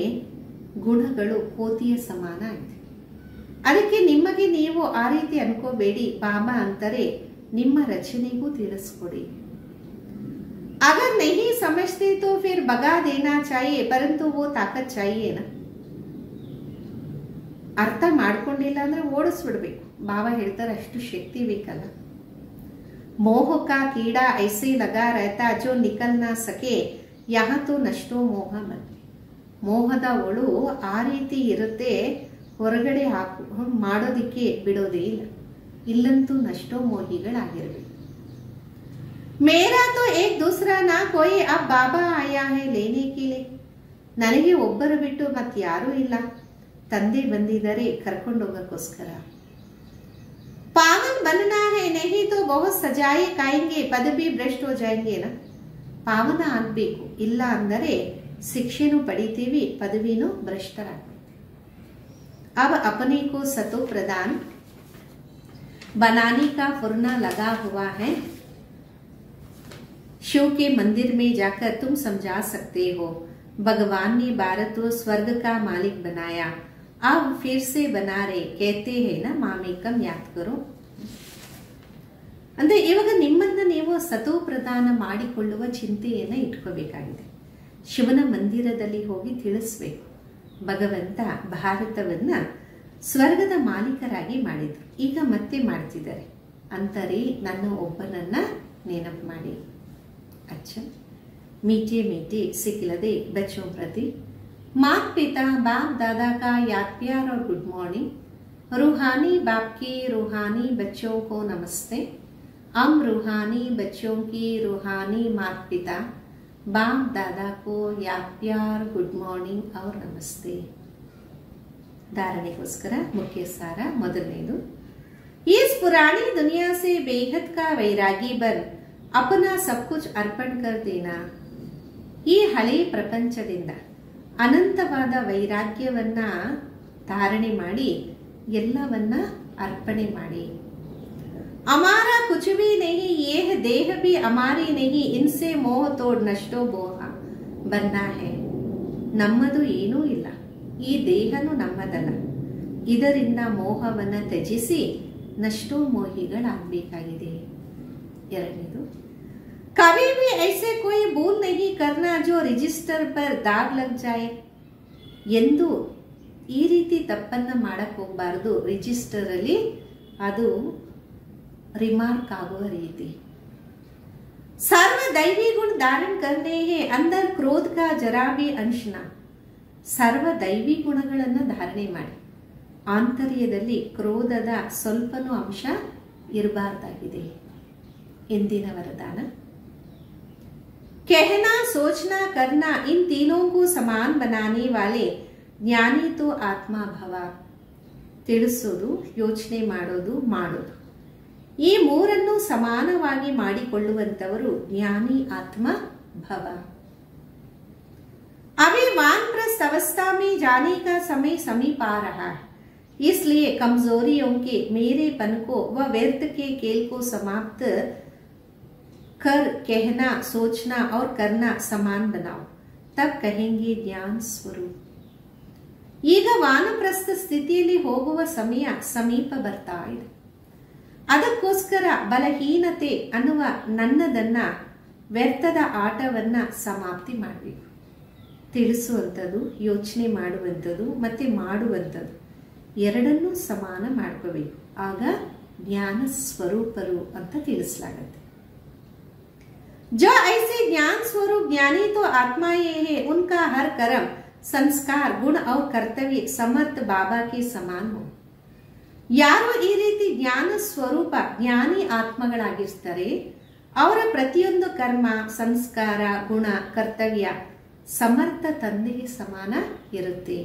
ಗುಣಗಳು ಕೋತಿಯ ಸಮಾನ ಆಗಿದೆ. ಅದಕ್ಕೆ ನಿಮಗೆ ನೀವು ಆ ರೀತಿ ಅನ್ಕೋಬೇಡಿ. ಬಾಬಾ ಅಂತಾರೆ ನಿಮ್ಮ ರಚನೆಗೂ ತಿಳಿಸ್ಕೊಡಿ. अगर नहीं समझते तो फिर भगा देना चाहिए, परंतु वो ताकत चाहिए ना. ಅರ್ಥ ಮಾಡ್ಕೊಂಡಿಲ್ಲ ಅಂದ್ರೆ ಓಡಿಸ್ಬಿಡ್ಬೇಕು. ಬಾಬಾ ಹೇಳ್ತಾರೆ ಅಷ್ಟು ಶಕ್ತಿ ಬೇಕಲ್ಲ. मोह का कीड़ा ऐसे लगा रहता, जो निकल ना सके, यहाँ तो नष्टो मोह मन. ಮೋಹದ ಒಳು ಆ ರೀತಿ ಇರುತ್ತೆ, ಹೊರಗಡೆ ಮಾಡೋದಿಕ್ಕೆ ಬಿಡೋದೇ ಇಲ್ಲ. ಇಲ್ಲಂತೂ ನಷ್ಟೋ ಮೋಹಿಗಳಾಗಿರ್ಬೇಕು. ಮೇರಾ ತೋ ಏಕ್ ದೂಸರಾ ನಾ ಕೋಯಿ, ಅಬ್ ಬಾಬಾ ಆಯಾ ಹೈ ಲೇನೆ ಕೆ ಲಿಯೆ. ನನಗೆ ಒಬ್ಬರು ಬಿಟ್ಟು ಮತ್ತಾರೂ ಇಲ್ಲ, ತಂದೆ ಬಂದಿದ್ದಾರೆ ಕರ್ಕೊಂಡು ಹೋಗಕ್ಕೋಸ್ಕರ. ಪಾವನ್ ಬನ್ನನಾ ಹೈ, ನಹಿ ತೋ ಬಹುತ್ ಸಜಾಯೆ ಕಾಯೆಂಗೆ, ಪದ ಭಿ ಭ್ರಷ್ಟ ಹೋ ಜಾಯೆಂಗೆ ನಾ. ಪಾವನ ಆಗ್ಬೇಕು, ಇಲ್ಲ ಅಂದರೆ ಶಿಕ್ಷೆನೂ ಪಡಿತೀವಿ, ಪದವಿನೂ ಭ್ರಷ್ಟರಾಗ್ಬೇಕು. अब अपने को सतो प्रदान बनाने का फुरना लगा हुआ है. शिव के मंदिर में जाकर तुम समझा सकते हो, भगवान ने भारत को स्वर्ग का मालिक बनाया, अब फिर से बना रहे, कहते हैं ना मामेकम याद करो. ಅಂದ್ರೆ ಇವಾಗ ನಿಮ್ಮನ್ನ ನೀವು ಸತೋ ಪ್ರದಾನ ಮಾಡಿಕೊಳ್ಳುವ ಚಿಂತೆಯನ್ನು ಇಟ್ಕೋಬೇಕಾಗಿದೆ. ಶಿವನ ಮಂದಿರದಲ್ಲಿ ಹೋಗಿ ತಿಳಿಸ್ಬೇಕು, ಭಗವಂತ ಭಾರತವನ್ನ ಸ್ವರ್ಗದ ಮಾಲೀಕರಾಗಿ ಮಾಡಿದ್ರು, ಈಗ ಮತ್ತೆ ಮಾಡ್ತಿದ್ದಾರೆ ಅಂತಾರೆ. ನನ್ನ ಒಬ್ಬನನ್ನ ನೆನಪು ಮಾಡಿ. ಅಚ್ಚ मीठे मीठे सिखिलदे बच्चों प्रति माता पिता बाप दादा का याद प्यार और गुड मॉर्निंग. रूहानी बाप की रूहानी बच्चों को नमस्ते. हम रूहानी बच्चों की रूहानी माता पिता बाप दादा को याद प्यार गुड मॉर्निंग और नमस्ते. धारणेಗೋಸ್ಕರ मुख्य सार ಮೊದಲನೇದು, इस पुरानी दुनिया से बेहद का वैरागी बन अपना सब कुछ अर्पण कर देना. ಈ ಹಳೆ ಪ್ರಪಂಚದಿಂದ ಅನಂತವಾದ ವೈರಾಗ್ಯವನ್ನ ಧಾರಣೆ ಮಾಡಿ ಎಲ್ಲವನ್ನ ಅರ್ಪಣೆ ಮಾಡಿ. हमारा कुछ भी नहीं, यह देह भी हमारी नहीं, इनसे मोह तोड़ नष्टो बोह बनना है. ನಮ್ಮದು ಏನೂ ಇಲ್ಲ, ಈ ದೇಹನು ನಮ್ಮದಲ್ಲ, ಇದರಿಂದ ಮೋಹವನ್ನು ತ್ಯಜಿಸಿ ನಷ್ಟೋ ಮೋಹಿಗಳಾಗಬೇಕಾಗಿದೆ. ಎರಡನೇದು, कभी भी ऐसे कोई भूल नहीं करना जो रजिस्टर पर दाग लग जाए. ಎಂದು ಈ ರೀತಿ ತಪ್ಪನ್ನ ಮಾಡಕ್ಕೆ ಹೋಗಬಾರದು, ರಿಜಿಸ್ಟರ್ ಅಲ್ಲಿ ಅದು ರಿಮಾರ್ಕ್ ಆಗುವ ರೀತಿ. सर्व दैवी गुण धारण करने हैं, अंदर क्रोध का जरा भी अंश न. ಸರ್ವ ದೈವಿ ಗುಣಗಳನ್ನು ಧಾರಣೆ ಮಾಡಿ, ಆಂತರ್ಯದಲ್ಲಿ ಕ್ರೋಧದ ಸ್ವಲ್ಪನೂ ಅಂಶ ಇರಬಾರ್ದಾಗಿದೆ. ಎಂದಿನ ವರದಾನ. कहना, सोचना, करना, इन तीनों को समान बनाने वाले ज्ञानी तो आत्मा भव. ತಿಳಿಸೋದು, ಯೋಚನೆ ಮಾಡೋದು, ಮಾಡೋದು, ಈ ಮೂರನ್ನು ಸಮಾನವಾಗಿ ಮಾಡಿಕೊಳ್ಳುವಂತವರು ಜ್ಞಾನಿ ಆತ್ಮ ಭವ. अभी वानप्रस्थ अवस्था में जाने का समय समीप आ रहा है, इसलिए कमजोरियों के मेरेपन को व व्यर्थ के खेल को समाप्त कर कहना, सोचना और करना समान बनाओ, तब कहेंगे ज्ञान स्वरूप. ಈಗ ವಾನಪ್ರಸ್ಥ ಸ್ಥಿತಿಯಲ್ಲಿ ಹೋಗುವ ಸಮಯ ಸಮೀಪ ಬರ್ತಾ ಇದೆ. ಅದಕ್ಕೋಸ್ಕರ ಬಲಹೀನತೆ ಅನ್ನುವ ನನ್ನದನ್ನ, ವ್ಯರ್ಥದ ಆಟವನ್ನ ಸಮಾಪ್ತಿ ಮಾಡಬೇಕು. ತಿಳಿಸುವಂಥದ್ದು, ಯೋಚನೆ ಮಾಡುವಂಥದ್ದು ಮತ್ತೆ ಮಾಡುವಂಥದ್ದು ಎರಡನ್ನೂ ಸಮಾನ ಮಾಡ್ಕೋಬೇಕು. ಆಗ ಜ್ಞಾನ ಸ್ವರೂಪರು ಅಂತ ತಿಳಿಸಲಾಗತ್ತೆ. जो ऐसे ज्ञान स्वरूप ज्ञानी तो आत्माएं हैं, उनका हर कर्म, संस्कार, गुण और कर्तव्य समर्थ बाबा के समान हो. ಯಾರು ಈ ರೀತಿ ಜ್ಞಾನ ಸ್ವರೂಪ ಜ್ಞಾನಿ ಆತ್ಮಗಳಾಗಿರ್ತಾರೆ, ಅವರ ಪ್ರತಿಯೊಂದು ಕರ್ಮ, ಸಂಸ್ಕಾರ, ಗುಣ, ಕರ್ತವ್ಯ ಸಮರ್ಥ ತಂದೆಗೆ ಸಮಾನ ಇರುತ್ತೆ.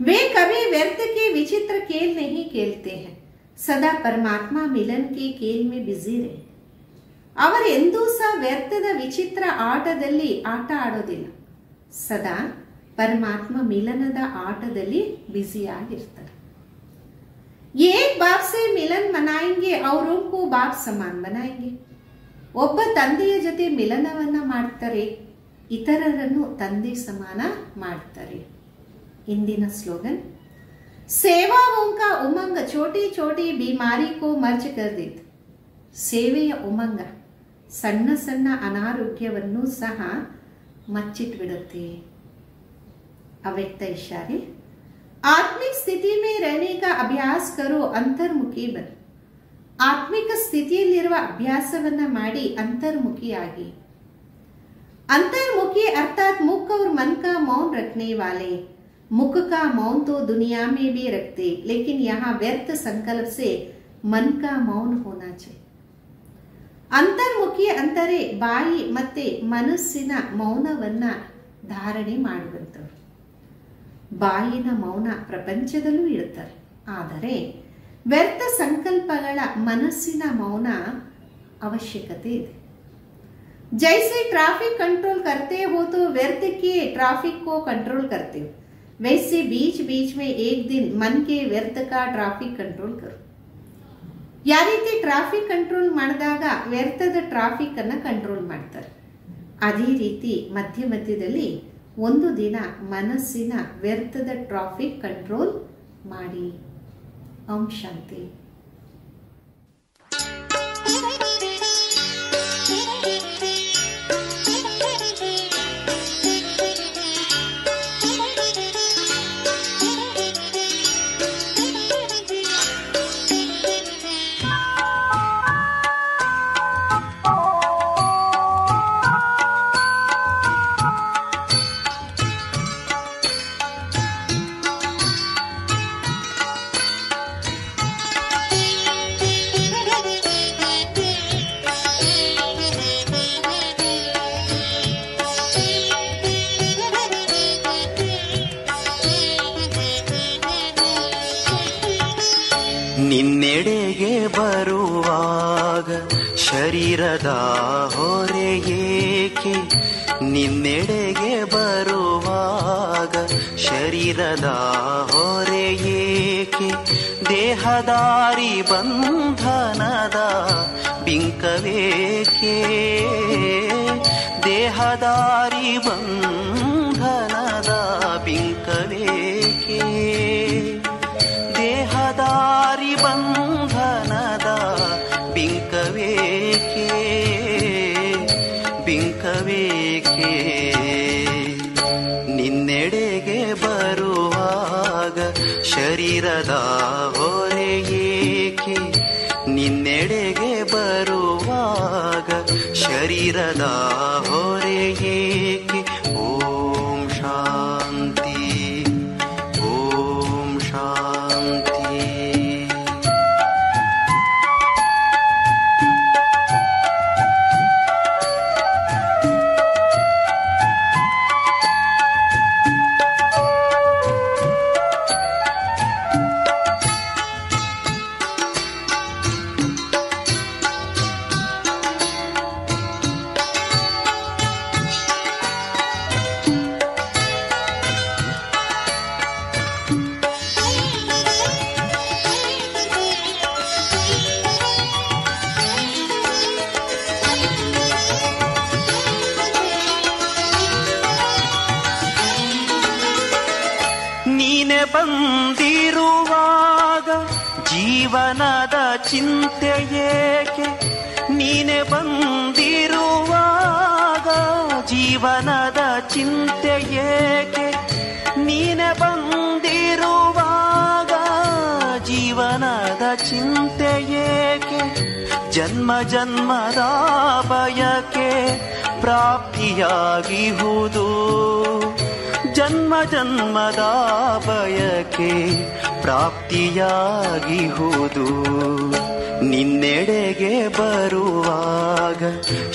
वे कभी व्यर्थ के विचित्र खेल नहीं खेलते हैं, सदा परमात्मा मिलन के खेल में बिजी रहे. ಅವರು ಎಂದೂ ಸಹ ವ್ಯರ್ಥದ ವಿಚಿತ್ರ ಆಟದಲ್ಲಿ ಆಟ ಆಡೋದಿಲ್ಲ, ಸದಾ ಪರಮಾತ್ಮ ಮಿಲನದ ಆಟದಲ್ಲಿ ಬ್ಯುಸಿಯಾಗಿರ್ತಾರೆ. एक बाप से मिलन मनाएंगे औरों को बाप समान बनाएंगे. ಒಬ್ಬ ತಂದೆಯ ಜೊತೆ ಮಿಲನವನ್ನ ಮಾಡ್ತಾರೆ, ಇತರರನ್ನು ತಂದೆ ಸಮಾನ ಮಾಡ್ತಾರೆ. ಇಂದಿನ ಸ್ಲೋಗನ್, ಸೇವಾओं का उमंग छोटी छोटी बीमारी को मर्ज कर देते. ಸೇವೆಯ ಉಮಂಗ ಸಣ್ಣ ಸಣ್ಣ ಅನಾರೋಗ್ಯವನ್ನು ಸಹ ಮಚ್ಚಿಟ್ಬಿಡುತ್ತೆ. ಅವ್ಯಕ್ತ ಇಶಾರೆ. आत्मिक स्थिति में रहने का अभ्यास करो, ಅಂತರ್ಮುಖಿ ಬನ್. ಆತ್ಮಿಕ ಸ್ಥಿತಿಯಲ್ಲಿರುವ ಅಭ್ಯಾಸವನ್ನ ಮಾಡಿ ಅಂತರ್ಮುಖಿಯಾಗಿ. अंतर्मुखी अर्थात मुख और मन का मौन रखने वाले. मुख का मौन तो दुनिया में भी रखते, लेकिन यहाँ व्यर्थ संकल्प से मन का मौन होना चाहिए. ಅಂತರ್ಮುಖಿ ಅಂದರೆ ಬಾಯಿ ಮತ್ತೆ ಮನಸ್ಸಿನ ಮೌನವನ್ನ ಧಾರಣೆ ಮಾಡುವಂಥವ್ರು. ಬಾಯಿನ ಮೌನ ಪ್ರಪಂಚದಲ್ಲೂ ಇರುತ್ತಾರೆ, ಆದರೆ ವ್ಯರ್ಥ ಸಂಕಲ್ಪಗಳ ಮನಸ್ಸಿನ ಮೌನ ಅವಶ್ಯಕತೆ ಇದೆ. जैसे ट्रैफिक कंट्रोल करते हो तो व्यर्थ के ट्रैफिक को कंट्रोल करते हो, वैसे बीच बीच में एक दिन मन के व्यर्थ का ट्रैफिक कंट्रोल करो. ಯಾವ ರೀತಿ ಟ್ರಾಫಿಕ್ ಕಂಟ್ರೋಲ್ ಮಾಡಿದಾಗ ವ್ಯರ್ಥದ ಟ್ರಾಫಿಕ್ ಅನ್ನ ಕಂಟ್ರೋಲ್ ಮಾಡ್ತಾರೆ, ಅದೇ ರೀತಿ ಮಧ್ಯ ಮಧ್ಯದಲ್ಲಿ ಒಂದು ದಿನ ಮನಸ್ಸಿನ ವ್ಯರ್ಥದ ಟ್ರಾಫಿಕ್ ಕಂಟ್ರೋಲ್ ಮಾಡಿ. ಓಂ ಶಾಂತಿ. ನಿನ್ನೆಡೆಗೆ ಬರುವಾಗ ಶರೀರದ ಹೊರೆ ಏಕೆ, ನಿನ್ನೆಡೆಗೆ ಬರುವಾಗ ಶರೀರದ ಹೊರೆ ಏಕೆ, ದೇಹದಾರಿ ಬಂಧನದ ಬಿಂಕವೇಕೆ ದೇಹದಾರಿ ಬಂಧನದ ಬಿಂಕವೇಕೆ ದೇಹದಾರಿ ಬಂಧನದ ಬಿಂಕವೇಕೆ ಬಿಂಕವೇಕೆ ನಿನ್ನೆಡೆಗೆ ಬರುವಾಗ ಶರೀರದ ಹೊರೆಯೇಕೆ ನಿನ್ನೆಡೆಗೆ ಬರುವಾಗ ಶರೀರದ ಹೊರೆಯೇಕೆ ಓಂ ಶಾಂತಿ ಓಂ ಶಾಂತಿ. ಬಂದಿರುವಾಗ ಜೀವನದ ಚಿಂತೆಯೇಕೆ ನೀನೆ ಬಂದಿರುವಾಗ ಜೀವನದ ಚಿಂತೆಯೇಕೆ ನೀನೆ ಬಂದಿರುವಾಗ ಜೀವನದ ಚಿಂತೆಯೇಕೆ ಜನ್ಮ ಜನ್ಮದ ಬಯಕೆ ಪ್ರಾಪ್ತಿಯಾಗಿಹುದು ಜನ್ಮ ಜನ್ಮದ ಬಯಕೆ ಪ್ರಾಪ್ತಿಯಾಗಿಹುದು ನಿನ್ನೆಡೆಗೆ ಬರುವಾಗ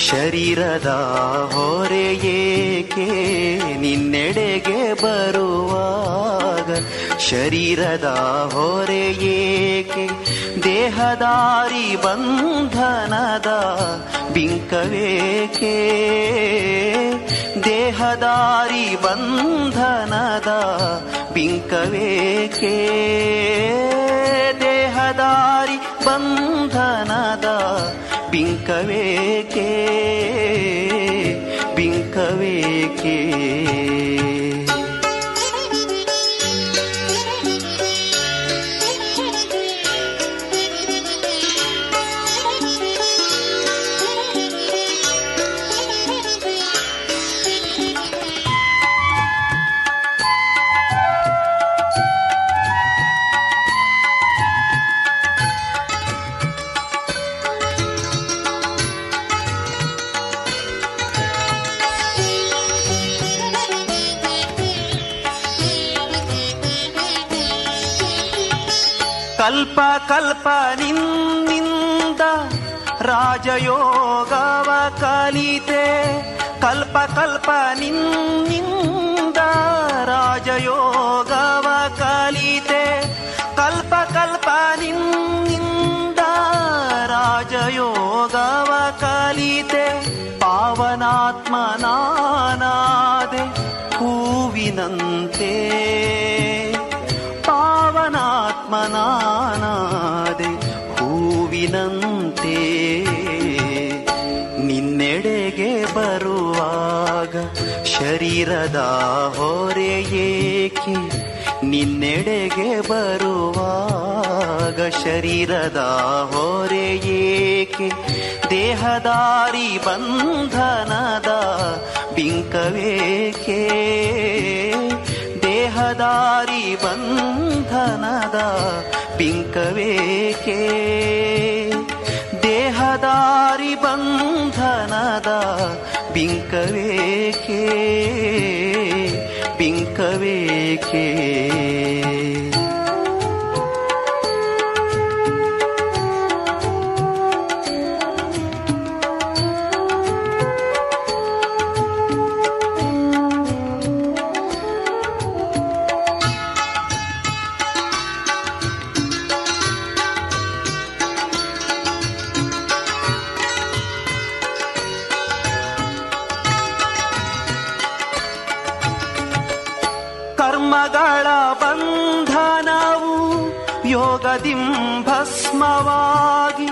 ಶರೀರದ ಹೊರೆಯೇಕೆ ನಿನ್ನೆಡೆಗೆ ಬರುವಾಗ ಶರೀರದ ಹೊರೆಯೇಕೆ ದೇಹದಾರಿ ಬಂಧನದ ಬಿಂಕವೇಕೆ ದೇಹದಾರಿ ಬಂಧನದ ಬಿಂಕವೇಕೆ ದೇಹದಾರಿ ಬಂಧನದ ಬಿಂಕವೇಕೆ ಬಿಂಕವೇಕೆ ಕಲ್ಪ ಕಲ್ಪ ನಿನ್ನಿಂದ ರಾಜಯೋಗವ ಕಲಿತೆ ಕಲ್ಪ ಕಲ್ಪ ನಿನ್ನಿಂದ ರಾಜಯೋಗವ ಕಲಿತೆ ಕಲ್ಪ ಕಲ್ಪ ನಿನ್ನಿಂದ ರಾಜಯೋಗವ ಕಲಿತೆ ಪಾವನಾತ್ಮನಾದೆ ಹೂವಿನಂತೆ ಪಾವನಾತ್ಮನಾದೆ ಹೂವಿನಂತೆ ನಿನ್ನೆಡೆಗೆ ಬರುವಾಗ ಶರೀರದ ಹೊರೆಯೇಕೆ ನಿನ್ನೆಡೆಗೆ ಬರುವಾಗ ಶರೀರದ ಹೊರೆಯೇಕೆ ದೇಹದಾರಿ ಬಂಧನದ ಬಿಂಕವೇಕೆ ದೇಹದಾರಿ ಬಂಧನದ ಬಿಂಕವೇಕೆ ದೇಹದಾರಿ ಬಂಧನದ ಬಿಂಕವೇಕೆ ಬಿಂಕವೇಕೆ ಕರ್ಮಗಳ ಬಂಧನವು ಯೋಗ ಯೋಗದಿಂ ಭಸ್ಮವಾಗಿ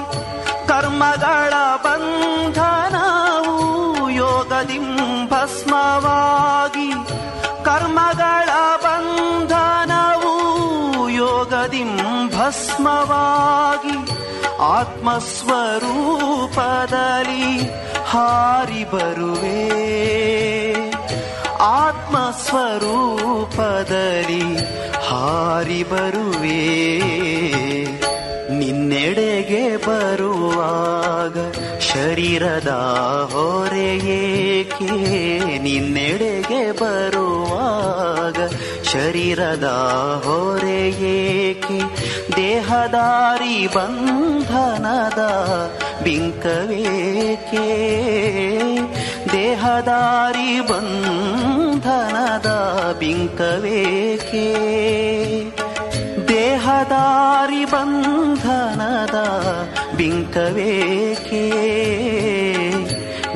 ಕರ್ಮಗಳ ಬಂಧನವು ಯೋಗದಿಂ ಭಸ್ಮವಾಗಿ ಕರ್ಮಗಳ ಬಂಧನವು ಯೋಗದಿಂ ಭಸ್ಮವಾಗಿ ಆತ್ಮಸ್ವರೂಪದಲ್ಲಿ ಹಾರಿ ಬರುವೆ ಆತ್ಮಸ್ವರೂಪದಲ್ಲಿ ಹಾರಿ ಬರುವೆ ನಿನ್ನೆಡೆಗೆ ಬರುವಾಗ ಶರೀರದ ಹೊರೆಯೇಕೆ ನಿನ್ನೆಡೆಗೆ ಬರುವಾಗ ಶರೀರದ ಹೊರೆಯೇಕೆ ದೇಹದಾರಿ ಬಂಧನದ ಬಿಂಕವೇಕೆ ದೇಹದಾರಿ ಬಂಧನದ ಬಿಂಕವೇಕೆ ದೇಹದಾರಿ ಬಂಧನದ ಬಿಂಕವೇಕೆ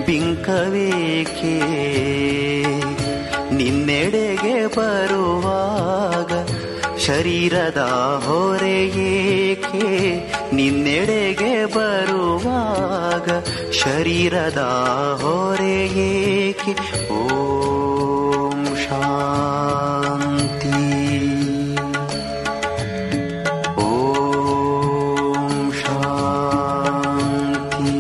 ಬಿಂಕವೇಕೆ ನಿನ್ನೆಡೆಗೆ ಬರುವಾಗ ಶರೀರದ ಹೊರೆಯೇಕೆ ನಿನ್ನೆಡೆಗೆ ಬರುವಾಗ ಶರೀರದ ಹೊರೆಯೇಕೆ ಓಂ ಶಾಂತಿ ಓಂ ಶಾಂತಿ.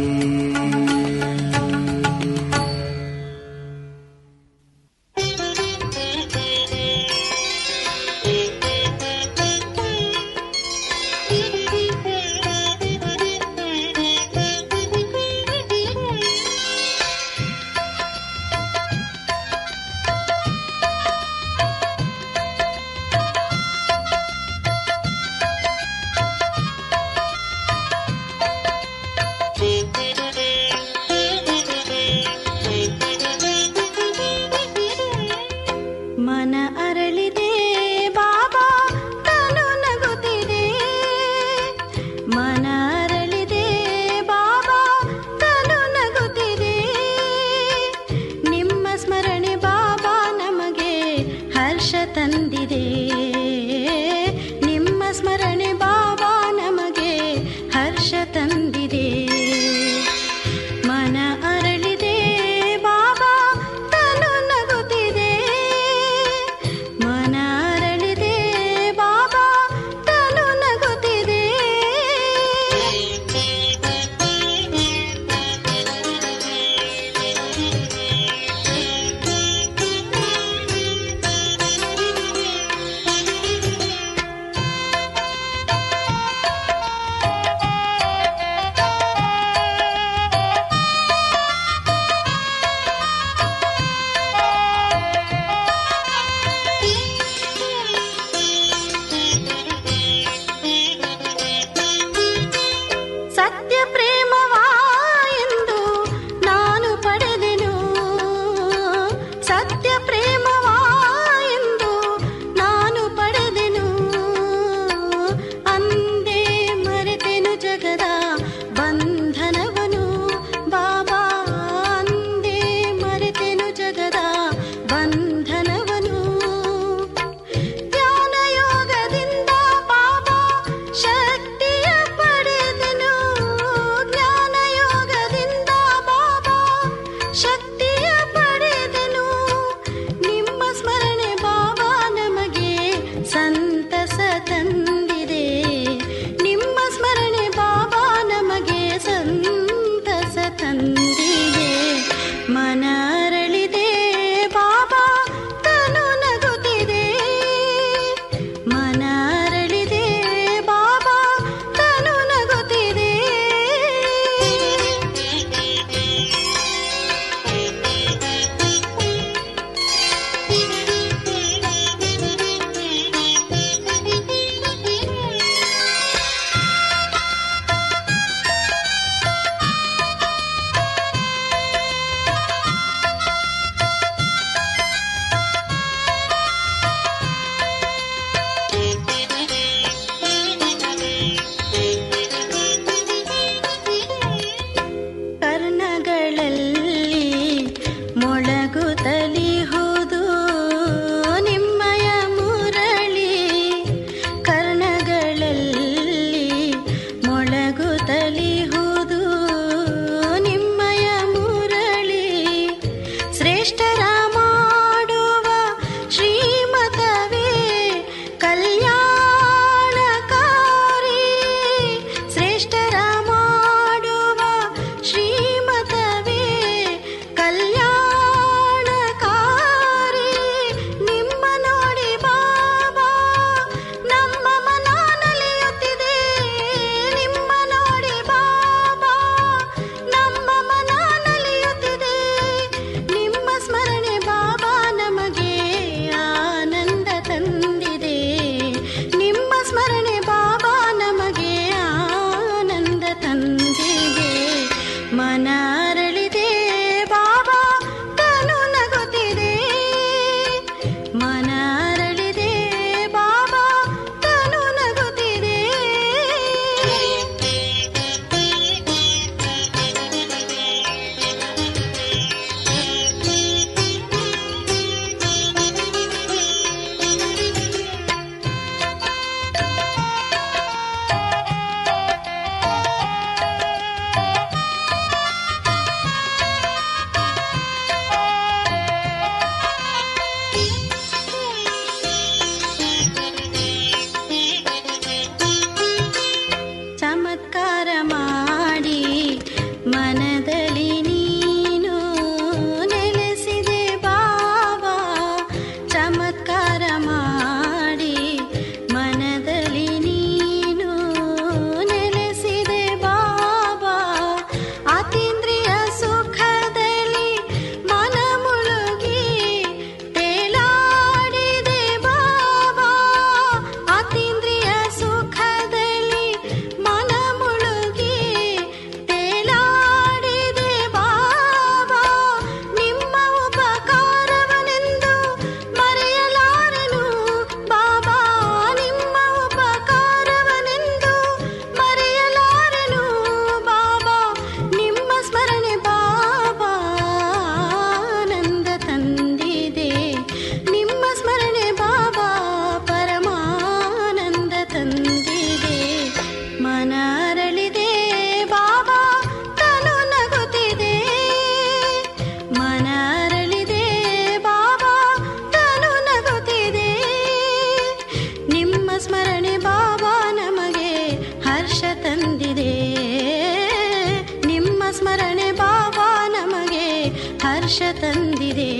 ಹರ್ಷ ತಂದಿದೆ.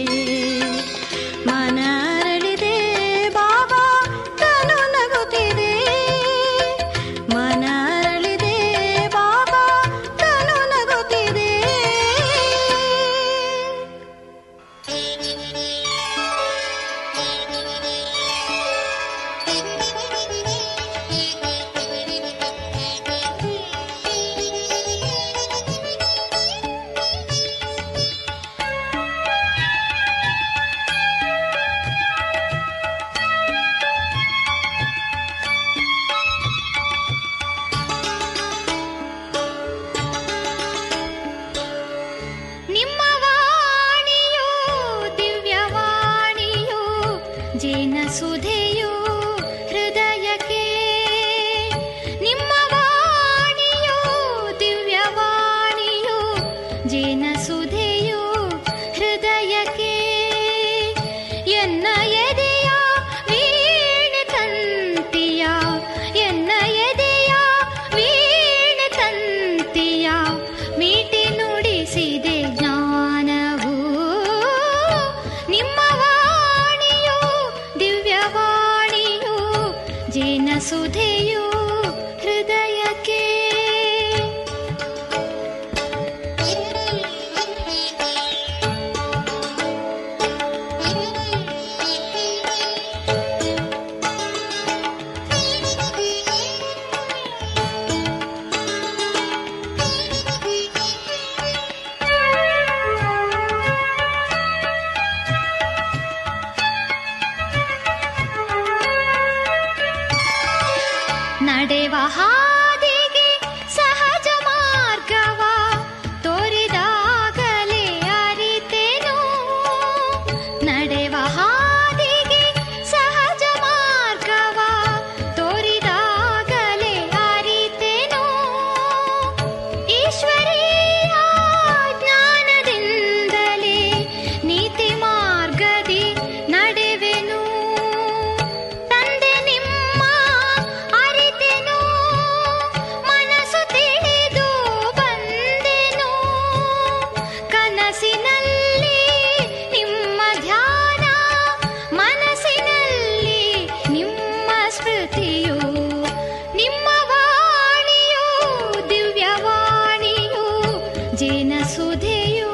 ಮನ ಅರಳಿದೆ ಬಾಬಾ ತನು ನಗುತ್ತಿದೆ. ಮನ ಅರಳಿದೆ ಬಾಬಾ ತನು ನಗುತ್ತಿದೆ. ನಿಮ್ಮ ವಾಣಿಯು ದಿವ್ಯವಾಣಿಯು ಜೇನ ಸುಧೆಯು ಹೃದಯಕ್ಕೆ. ನಿಮ್ಮ ವಾಣಿಯು ದಿವ್ಯವಾಣಿಯು ಜೇನ ಸುಧೆಯು ಹೃದಯಕ್ಕೆ. ಎನ್ನ ಎದೆಯ ವೀಣೆ ತಂತಿಯ, ಎನ್ನ ಎದೆಯ ವೀಣೆ ತಂತಿಯ ಮೀಟಿ ನುಡಿಸಿದೆ ಜ್ಞಾನವು. ನಿಮ್ಮ ವಾಣಿಯು ದಿವ್ಯವಾಣಿಯು ಜೇನ ಸುಧೆಯು ಹೃದಯಕ್ಕೆ. ನಡೆವ ಹಾದಿಗೆ ಸಹಜ ಮಾರ್ಗವ ತೋರಿದಾಗಲೇ ಅರಿತೆನು. ನಡೆವ ಹಾದಿಗೆ ಸಹಜ ಮಾರ್ಗವ ತೋರಿದಾಗಲೇ ಅರಿತೆನು. ಈಶ್ವರೀಯ ಜ್ಞಾನದಿಂದಲೇ ನೀತಿ ಮಾರ್ಗದಿ ನಡೆವೆನು. ತಂದೆ ನಿಮ್ಮ ಅರಿತೆನು, ಮನಸ್ಸು ತಿಳಿದು ಬಂದೆನು. ಕನಸಿನಲ್ಲಿ ನಿಮ್ಮ ಧ್ಯಾನ, ಮನಸ್ಸಿನಲ್ಲಿ ನಿಮ್ಮ ಸ್ಮೃತಿಯು. ನಿಮ್ಮ ವಾಣಿಯು ದಿವ್ಯವಾಣಿಯು ಜೇನ ಸುಧೆಯು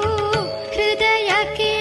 ಹೃದಯಕ್ಕೆ.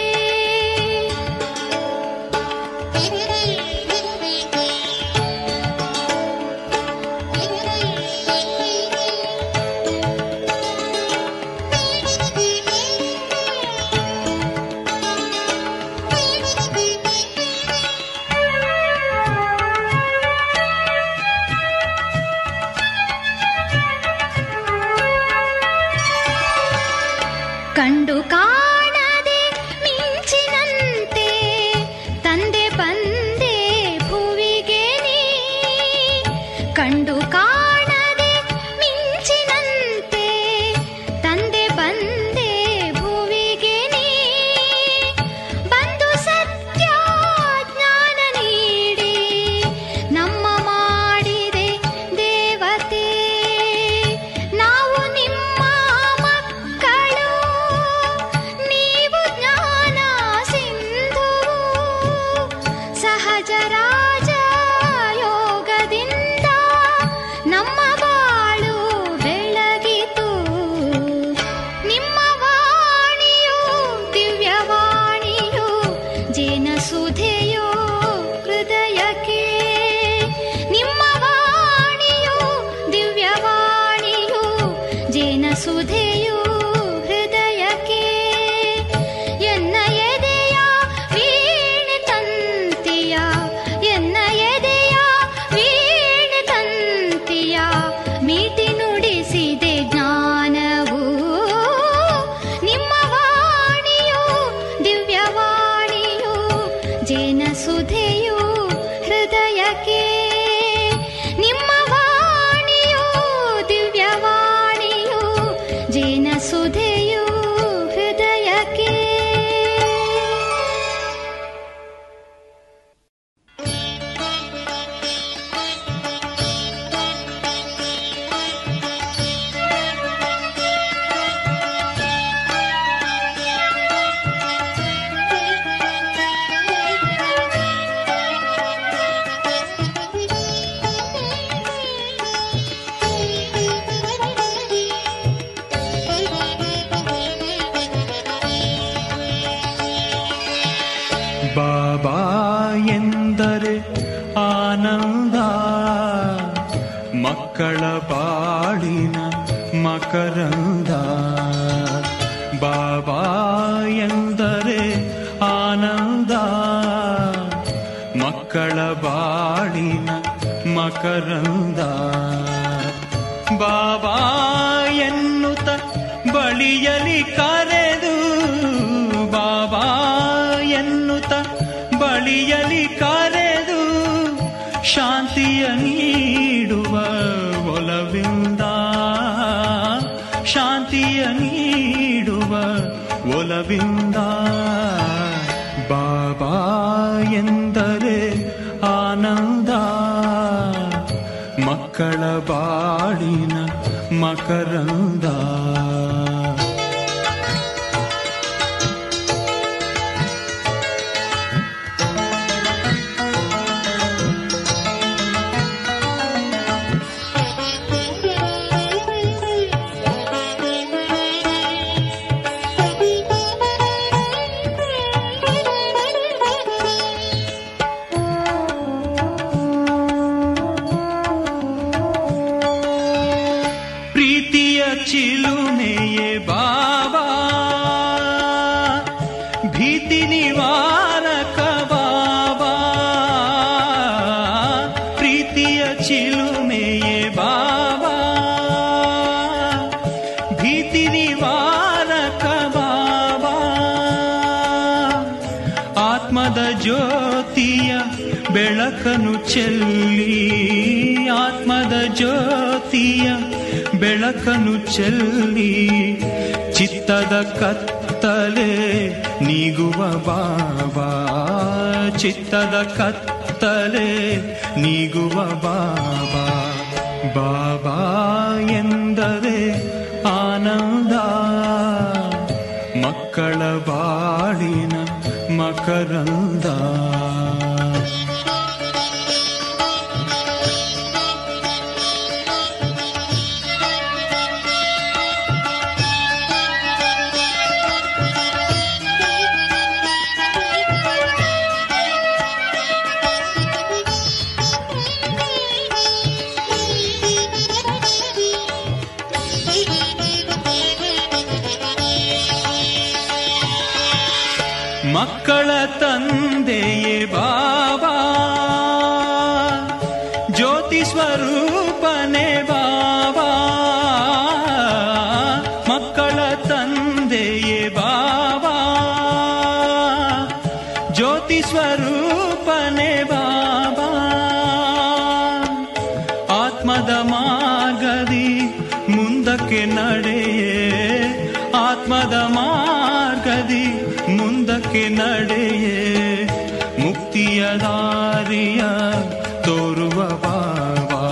ಮಕ್ಕಳ ಬಾಳಿನ ಮಕರಂದ. ಬಾಬಾ ಎಂದರೆ ಆನಂದ, ಮಕ್ಕಳ ಬಾಳಿನ ಮಕರಂದ. ಬಾಬಾ ಎನ್ನುತ್ತ ಬಳಿಯಲಿ ಕರೆದು, ಬಾಬಾ ಎನ್ನುತ್ತ ಬಳಿಯಲಿ ಕರೆದು ಶಾಂತಿಯ ನೀಡುವ ಒಲವಿಂದ, ಶಾಂತಿಯ ನೀಡುವ ಒಲವಿಂದ. ಬಾಬಾ ಎಂದರೆ ಆನಂದ, ಮಕ್ಕಳ ಬಾಳಿನ ಮಕರಂದ. ಚಿಲುಮೆಯೇ ಬಾಬಾ, ಭೀತಿ ನಿವಾರಕ ಬಾಬಾ. ಪ್ರೀತಿಯ ಚಿಲುಮೆಯೇ ಬಾಬಾ, ಭೀತಿ ನಿವಾರಕ ಬಾಬಾ. ಆತ್ಮದ ಜ್ಯೋತಿಯ ಬೆಳಕನ್ನು ಚೆಲ್ಲಿ, ಆತ್ಮದ ಜ್ಯೋತಿಯ ಬೆಳಕನ್ನು ಚೆಲ್ಲಿ ಚಿತ್ತದ ಕತ್ತಲೆ ನೀಗುವ ಬಾಬಾ, ಚಿತ್ತದ ಕತ್ತಲೆ ನೀಗುವ ಬಾಬಾ. ಬಾಬಾ ಎಂದರೆ ಆನಂದ, ಮಕ್ಕಳ ಬಾಳಿನ ಮಕರಂದ. ಮಕ್ಕಳ ತಂದೆಯೇ ಬಾಬಾ, ಜ್ಯೋತಿ ಸ್ವರೂಪನೇ ಬಾಬಾ. ಮಕ್ಕಳ ತಂದೆಯೇ ಬಾಬಾ, ಜ್ಯೋತಿ ಸ್ವರೂಪನೇ ಬಾಬಾ. ಆತ್ಮದ ಮಾರ್ಗದಿ ಮುಂದಕ್ಕೆ ನಡೆಯೇ, ಆತ್ಮದ ಮಾರ್ಗದಿ ಮುಂದಕ್ಕೆ ನಡೆಯೇ. ಮುಕ್ತಿಯ ದಾರಿಯ ತೋರುವ ಬಾಬಾ,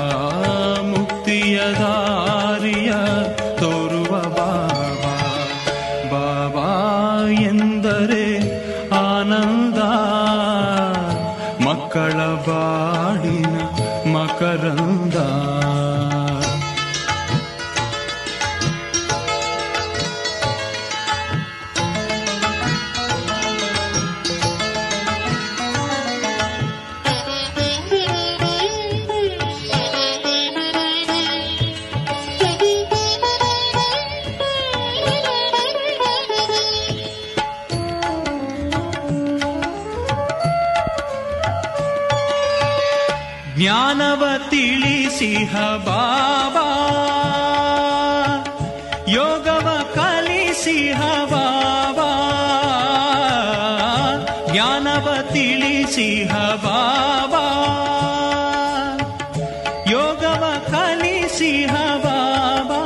ಮುಕ್ತಿಯ ದಾರಿಯ ತೋರುವ ಬಾಬಾ. ಬಾಬಾ ಎಂದರೆ ಆನಂದ, ಮಕ್ಕಳ ಬಾಳಿನ ಮಕರಂದ. ಜ್ಞಾನವ ತಿಳಿಸಿಹ ಬಾಬಾ, ಯೋಗವ ಕಲಿಸಿಹ ಬಾಬಾ. ಜ್ಞಾನವ ತಿಳಿಸಿಹ ಬಾಬಾ, ಯೋಗವ ಕಲಿಸಿಹ ಬಾಬಾ.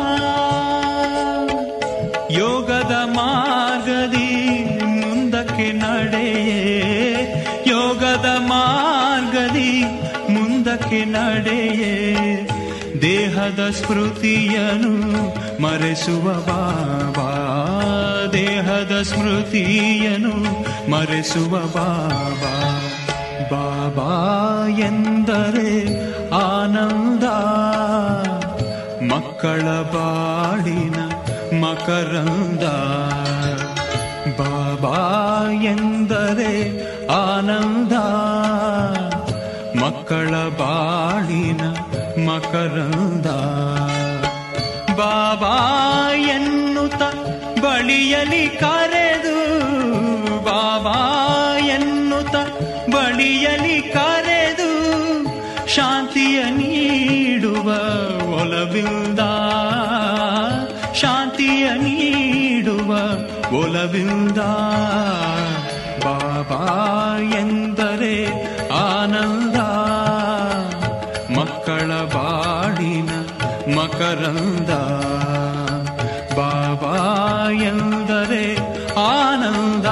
ಯೋಗದ ಮಾರ್ಗದಿ ಮುಂದಕ್ಕೆ ನಡೆಯೇ, ಯೋಗದ ಮಾರ್ಗದಿ ಮುಂದಕ್ಕೆ ನಡೆಯೇ. ದೇಹದ ಸ್ಮೃತಿಯನು ಮರೆಸುವ ಬಾಬಾ, ದೇಹದ ಸ್ಮೃತಿಯನು ಮರೆಸುವ ಬಾಬಾ. ಬಾಬಾ ಎಂದರೆ ಆನಂದ, ಮಕ್ಕಳ ಬಾಳಿನ ಮಕರಂದ. ಬಾಬಾ ಎಂದರೆ ಆನಂದ, ಮಕ್ಕಳ ಬಾಳಿನ ಮಕರಂದ. ಬಾಬಾ ಎನ್ನುತ್ತ ಬಳಿಯಲಿ ಕರೆದು, ಬಾಬಾ ಎನ್ನುತ್ತ ಬಳಿಯಲಿ ಕರೆದು ಶಾಂತಿಯ ನೀಡುವ ಒಲವಿಂದ, ಶಾಂತಿಯ ನೀಡುವ ಒಲವಿಂದ. ಬಾಬಾ ಎಂದರೆ ಆನಂದ, ಮಕ್ಕಳ ಬಾಳಿನ ಮಕರಂದ. ಬಾಬಾ ಎಂದರೆ ಆನಂದ.